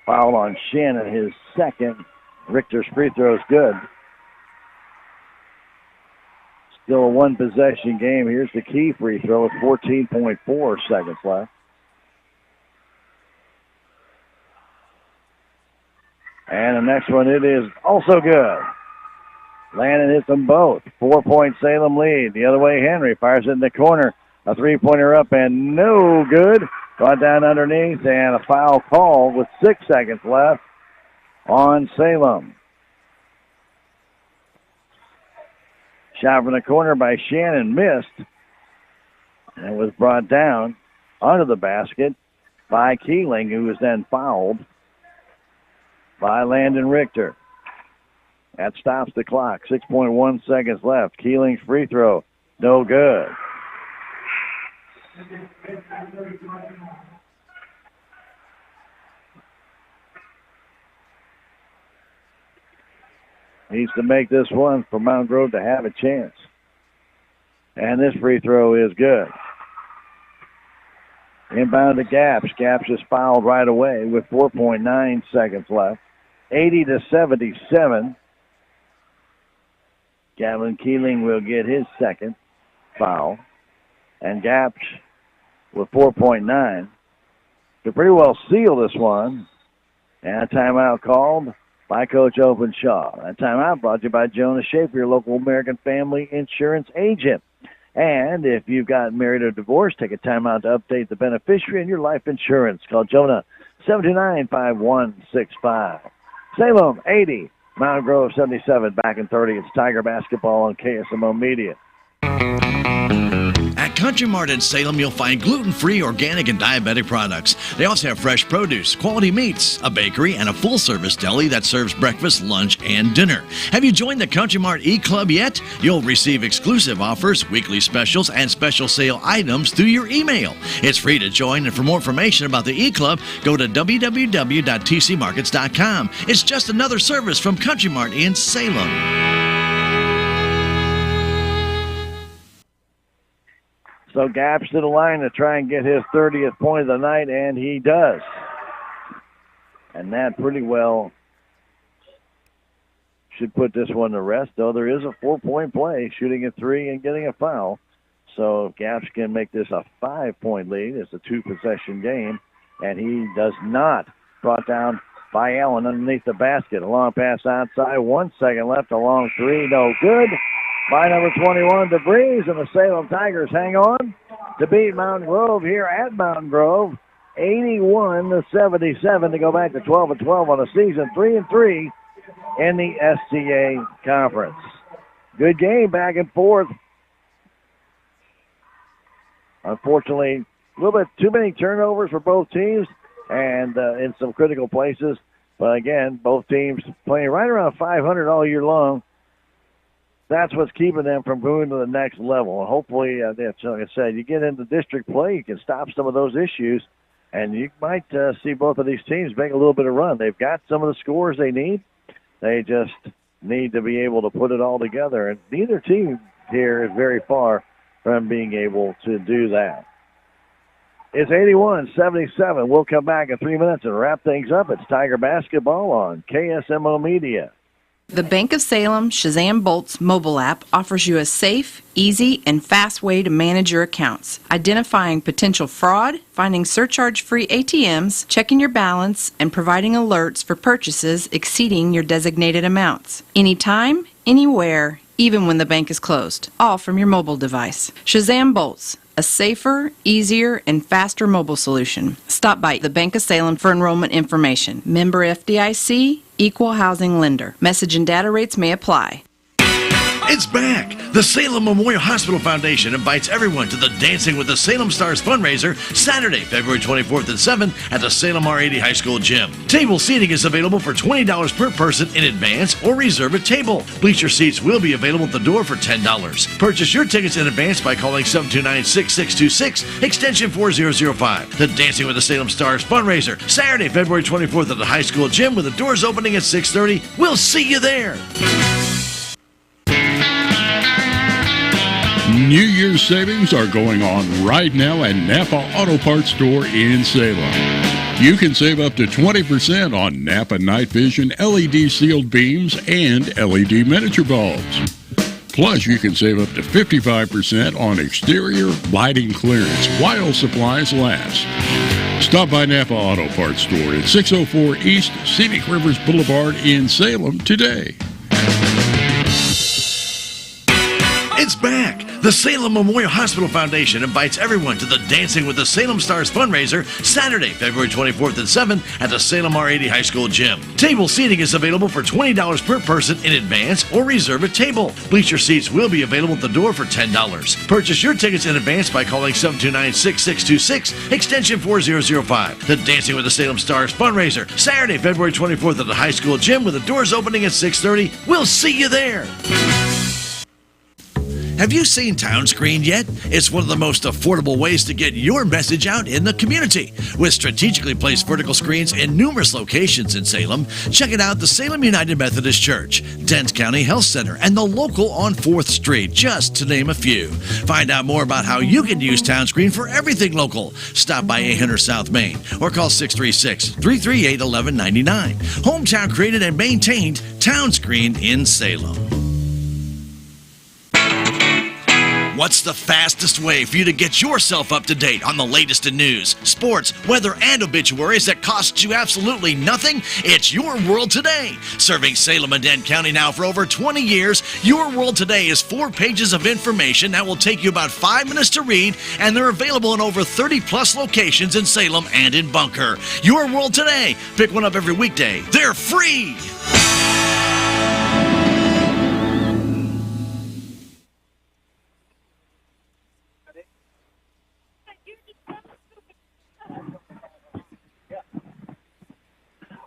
Foul on Shannon, his second. Richter's free throw is good. Still a one-possession game. Here's the key free throw with 14.4 seconds left. And the next one, it is also good. Landon hits them both. 4-point Salem lead. The other way, Henry fires it in the corner. A three-pointer up and no good. Brought down underneath and a foul call with 6 seconds left on Salem. Shot from the corner by Shannon missed. And was brought down under the basket by Keeling, who was then fouled by Landon Richter. That stops the clock. 6.1 seconds left. Keeling's free throw, no good. Needs to make this one for Mount Grove to have a chance. And this free throw is good. Inbound to Gaps. Gaps is fouled right away with 4.9 seconds left. 80-77. Gavin Keeling will get his second foul. And Gaps with 4.9 to pretty well seal this one. And a timeout called by Coach Openshaw. That timeout brought to you by Jonah Schaefer, your local American Family Insurance agent. And if you've got married or divorced, take a timeout to update the beneficiary in your life insurance. Call Jonah 729-5165. Salem 80, Mountain Grove 77. Back in 30. It's Tiger basketball on KSMO Media. At Country Mart in Salem, you'll find gluten-free, organic, and diabetic products. They also have fresh produce, quality meats, a bakery, and a full-service deli that serves breakfast, lunch, and dinner. Have you joined the Country Mart e-Club yet? You'll receive exclusive offers, weekly specials, and special sale items through your email. It's free to join, and for more information about the e-Club, go to www.tcmarkets.com. It's just another service from Country Mart in Salem. So Gaps to the line to try and get his 30th point of the night, and he does. And that pretty well should put this one to rest, though there is a 4-point play, shooting a three and getting a foul. So if Gaps can make this a 5-point lead, it's a 2-possession game, and he does not. Brought down by Allen underneath the basket. A long pass outside, 1 second left, a long three, no good. By number 21, DeVries, and the Salem Tigers hang on to beat Mountain Grove here at Mountain Grove, 81-77 to go back to 12-12 on the season, 3-3 in the SCA Conference. Good game, back and forth. Unfortunately, a little bit too many turnovers for both teams, and in some critical places. But again, both teams playing right around 500 all year long. That's what's keeping them from going to the next level. And hopefully, like I said, you get into district play, you can stop some of those issues, and you might see both of these teams make a little bit of run. They've got some of the scores they need. They just need to be able to put it all together. And neither team here is very far from being able to do that. It's 81-77. We'll come back in 3 minutes and wrap things up. It's Tiger basketball on KSMO Media. The Bank of Salem Shazam Bolts mobile app offers you a safe, easy, and fast way to manage your accounts, identifying potential fraud, finding surcharge-free ATMs, checking your balance, and providing alerts for purchases exceeding your designated amounts. Anytime, anywhere, even when the bank is closed, all from your mobile device. Shazam Bolts, a safer, easier, and faster mobile solution. Stop by the Bank of Salem for enrollment information. Member FDIC, Equal Housing Lender. Message and data rates may apply. It's back! The Salem Memorial Hospital Foundation invites everyone to the Dancing with the Salem Stars fundraiser Saturday, February 24th at 7 at the Salem R80 High School Gym. Table seating is available for $20 per person in advance or reserve a table. Bleacher seats will be available at the door for $10. Purchase your tickets in advance by calling 729-6626, extension 4005. The Dancing with the Salem Stars fundraiser Saturday, February 24th at the high school gym with the doors opening at 6:30. We'll see you there! New Year's savings are going on right now at Napa Auto Parts Store in Salem. You can save up to 20% on Napa Night Vision LED sealed beams and LED miniature bulbs. Plus, you can save up to 55% on exterior lighting clearance while supplies last. Stop by Napa Auto Parts Store at 604 East Scenic Rivers Boulevard in Salem today. It's back! The Salem Memorial Hospital Foundation invites everyone to the Dancing with the Salem Stars fundraiser Saturday, February 24th at 7 at the Salem R80 High School Gym. Table seating is available for $20 per person in advance or reserve a table. Bleacher seats will be available at the door for $10. Purchase your tickets in advance by calling 729-6626, extension 4005. The Dancing with the Salem Stars fundraiser Saturday, February 24th at the high school gym with the doors opening at 6:30. We'll see you there! Have you seen Town Screen yet? It's one of the most affordable ways to get your message out in the community. With strategically placed vertical screens in numerous locations in Salem, check it out: the Salem United Methodist Church, Dent County Health Center, and the local on 4th Street, just to name a few. Find out more about how you can use Town Screen for everything local. Stop by 800 South Main or call 636-338-1199. Hometown created and maintained Town Screen in Salem. What's the fastest way for you to get yourself up to date on the latest in news, sports, weather, and obituaries that costs you absolutely nothing? It's Your World Today. Serving Salem and Dent County now for over 20 years, Your World Today is 4 pages of information that will take you about 5 minutes to read, and they're available in over 30-plus locations in Salem and in Bunker. Your World Today. Pick one up every weekday. They're free!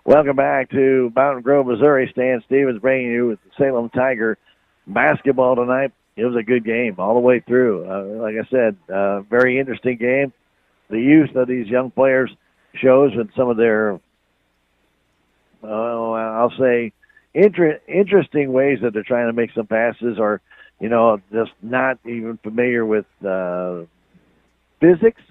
Welcome back to Mountain Grove, Missouri. Stan Stevens bringing you with the Salem Tiger basketball tonight. It was a good game all the way through. Like I said, very interesting game. The youth of these young players shows in some of their, I'll say, interesting ways that they're trying to make some passes, or, just not even familiar with physics.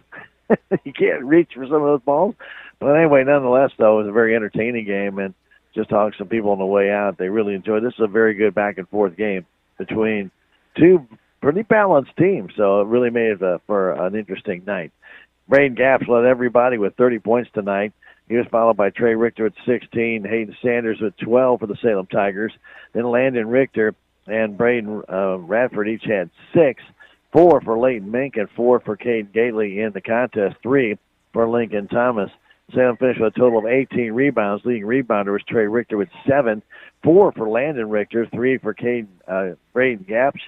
You can't reach for some of those balls. But anyway, nonetheless, though, it was a very entertaining game, and just talking to some people on the way out, they really enjoyed it. This is a very good back-and-forth game between two pretty balanced teams, so it really made it for an interesting night. Braden Gaps led everybody with 30 points tonight. He was followed by Trey Richter at 16, Hayden Sanders with 12 for the Salem Tigers. Then Landon Richter and Braden Radford each had 6, 4 for Leighton Mink and 4 for Caden Gately in the contest, 3 for Lincoln Thomas. Salem finished with a total of 18 rebounds. Leading rebounder was Trey Richter with 7, 4 for Landon Richter, 3 for Braden Gaps,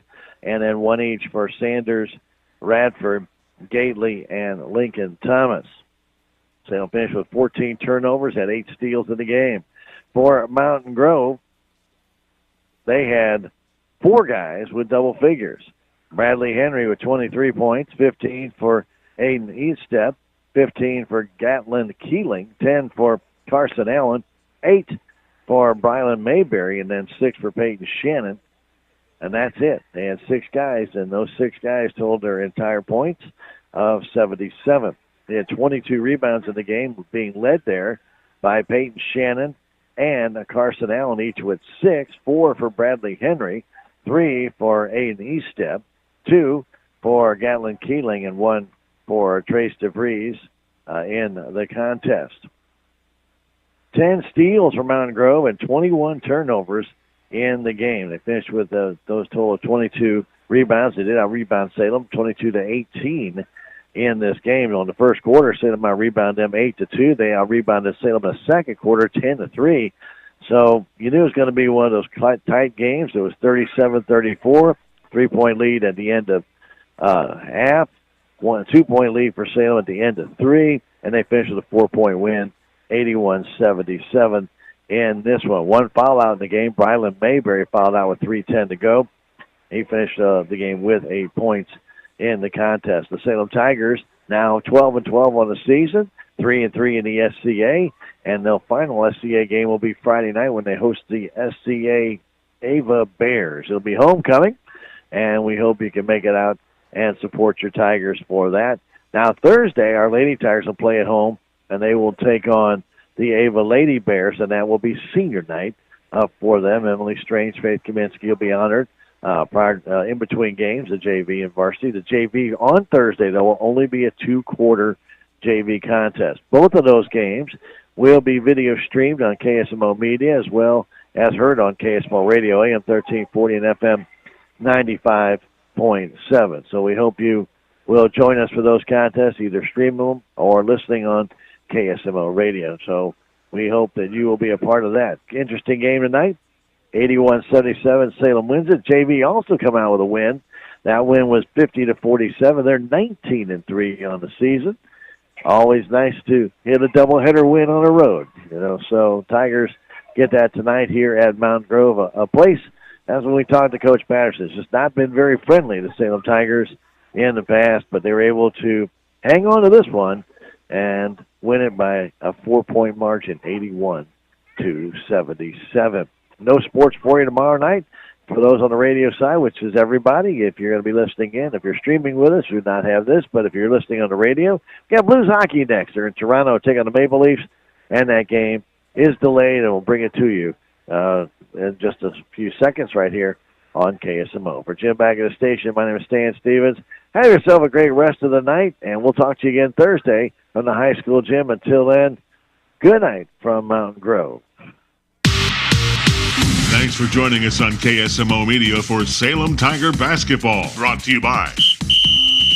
and then 1 each for Sanders, Radford, Gately, and Lincoln Thomas. Salem finished with 14 turnovers, had 8 steals in the game. For Mountain Grove, they had 4 guys with double figures. Bradley Henry with 23 points, 15 for Aiden Eastep, 15 for Gatlin Keeling, 10 for Carson Allen, 8 for Brylan Mayberry, and then 6 for Peyton Shannon. and that's it. They had 6 guys, and those 6 guys totaled their entire points of 77. They had 22 rebounds in the game, being led there by Peyton Shannon and Carson Allen, each with 6, 4 for Bradley Henry, 3 for Aiden Eastep, 2 for Gatlin Keeling, and 1 for Trace DeVries in the contest. 10 steals for Mountain Grove and 21 turnovers in the game. They finished with those total of 22 rebounds. They did out-rebound Salem 22-18 in this game. On the first quarter, Salem out-rebounded them 8-2. They out-rebounded Salem in the second quarter 10-3. So you knew it was going to be one of those tight games. It was 37-34, 3-point lead at the end of half, 2-point lead for Salem at the end of 3, and they finished with a 4-point win, 81-77 in this one. One foul out in the game. Brylan Mayberry fouled out with 3:10 to go. He finished the game with 8 points in the contest. The Salem Tigers now 12-12 on the season, 3-3 in the SCA, and their final SCA game will be Friday night when they host the SCA Ava Bears. It'll be homecoming, and we hope you can make it out and support your Tigers for that. Now Thursday, our Lady Tigers will play at home, and they will take on the Ava Lady Bears, and that will be senior night for them. Emily Strange, Faith Kaminsky will be honored in between games, the JV and varsity. The JV on Thursday, though, will only be a 2-quarter JV contest. Both of those games will be video streamed on KSMO Media as well as heard on KSMO Radio, AM 1340 and FM 95.7. So we hope you will join us for those contests, either streaming them or listening on KSMO Radio. So we hope that you will be a part of that. Interesting game tonight. 81-77, Salem wins it. JV also come out with a win. That win was 50-47. They're 19-3 on the season. Always nice to hit a doubleheader win on the road. So Tigers get that tonight here at Mountain Grove, a place, as when we talked to Coach Patterson, it's just not been very friendly to Salem Tigers in the past, but they were able to hang on to this one and win it by a 4-point margin, 81-77. No sports for you tomorrow night for those on the radio side, which is everybody. If you're going to be listening in, if you're streaming with us, you do not have this, but if you're listening on the radio, we got Blues hockey next. They're in Toronto taking on the Maple Leafs, and that game is delayed, and we'll bring it to you in just a few seconds right here on KSMO. For Jim back at the station, my name is Stan Stevens. Have yourself a great rest of the night, and we'll talk to you again Thursday from the high school gym. Until then, good night from Mountain Grove. Thanks for joining us on KSMO Media for Salem Tiger Basketball. Brought to you by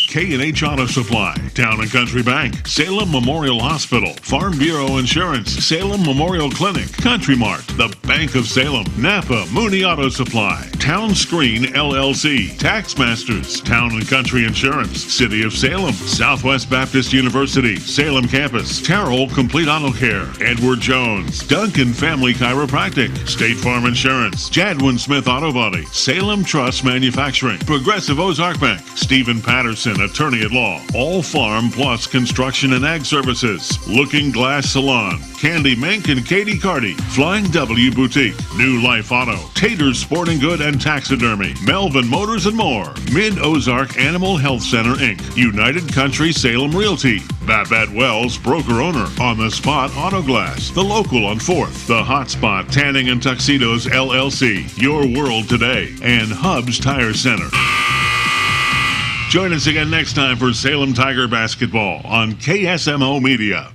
K&H Auto Supply, Town & Country Bank, Salem Memorial Hospital, Farm Bureau Insurance, Salem Memorial Clinic, Country Mart, the Bank of Salem, Napa, Mooney Auto Supply, Town Screen LLC, Taxmasters, Town & Country Insurance, City of Salem, Southwest Baptist University, Salem Campus, Terrell Complete Auto Care, Edward Jones, Duncan Family Chiropractic, State Farm Insurance, Jadwin Smith Auto Body, Salem Trust Manufacturing, Progressive Ozark Bank, Stephen Patterson, Attorney at Law, All Farm Plus Construction and Ag Services, Looking Glass Salon, Candy Mink and Katie Carty, Flying W Boutique, New Life Auto, Tater's Sporting Good and Taxidermy, Melvin Motors and more, Mid-Ozark Animal Health Center Inc., United Country Salem Realty, Babette Wells, broker owner, On the Spot Auto Glass, The Local on 4th, The Hot Spot Tanning and Tuxedos LLC, Your World Today, and Hub's Tire Center. Join us again next time for Salem Tiger Basketball on KSMO Media.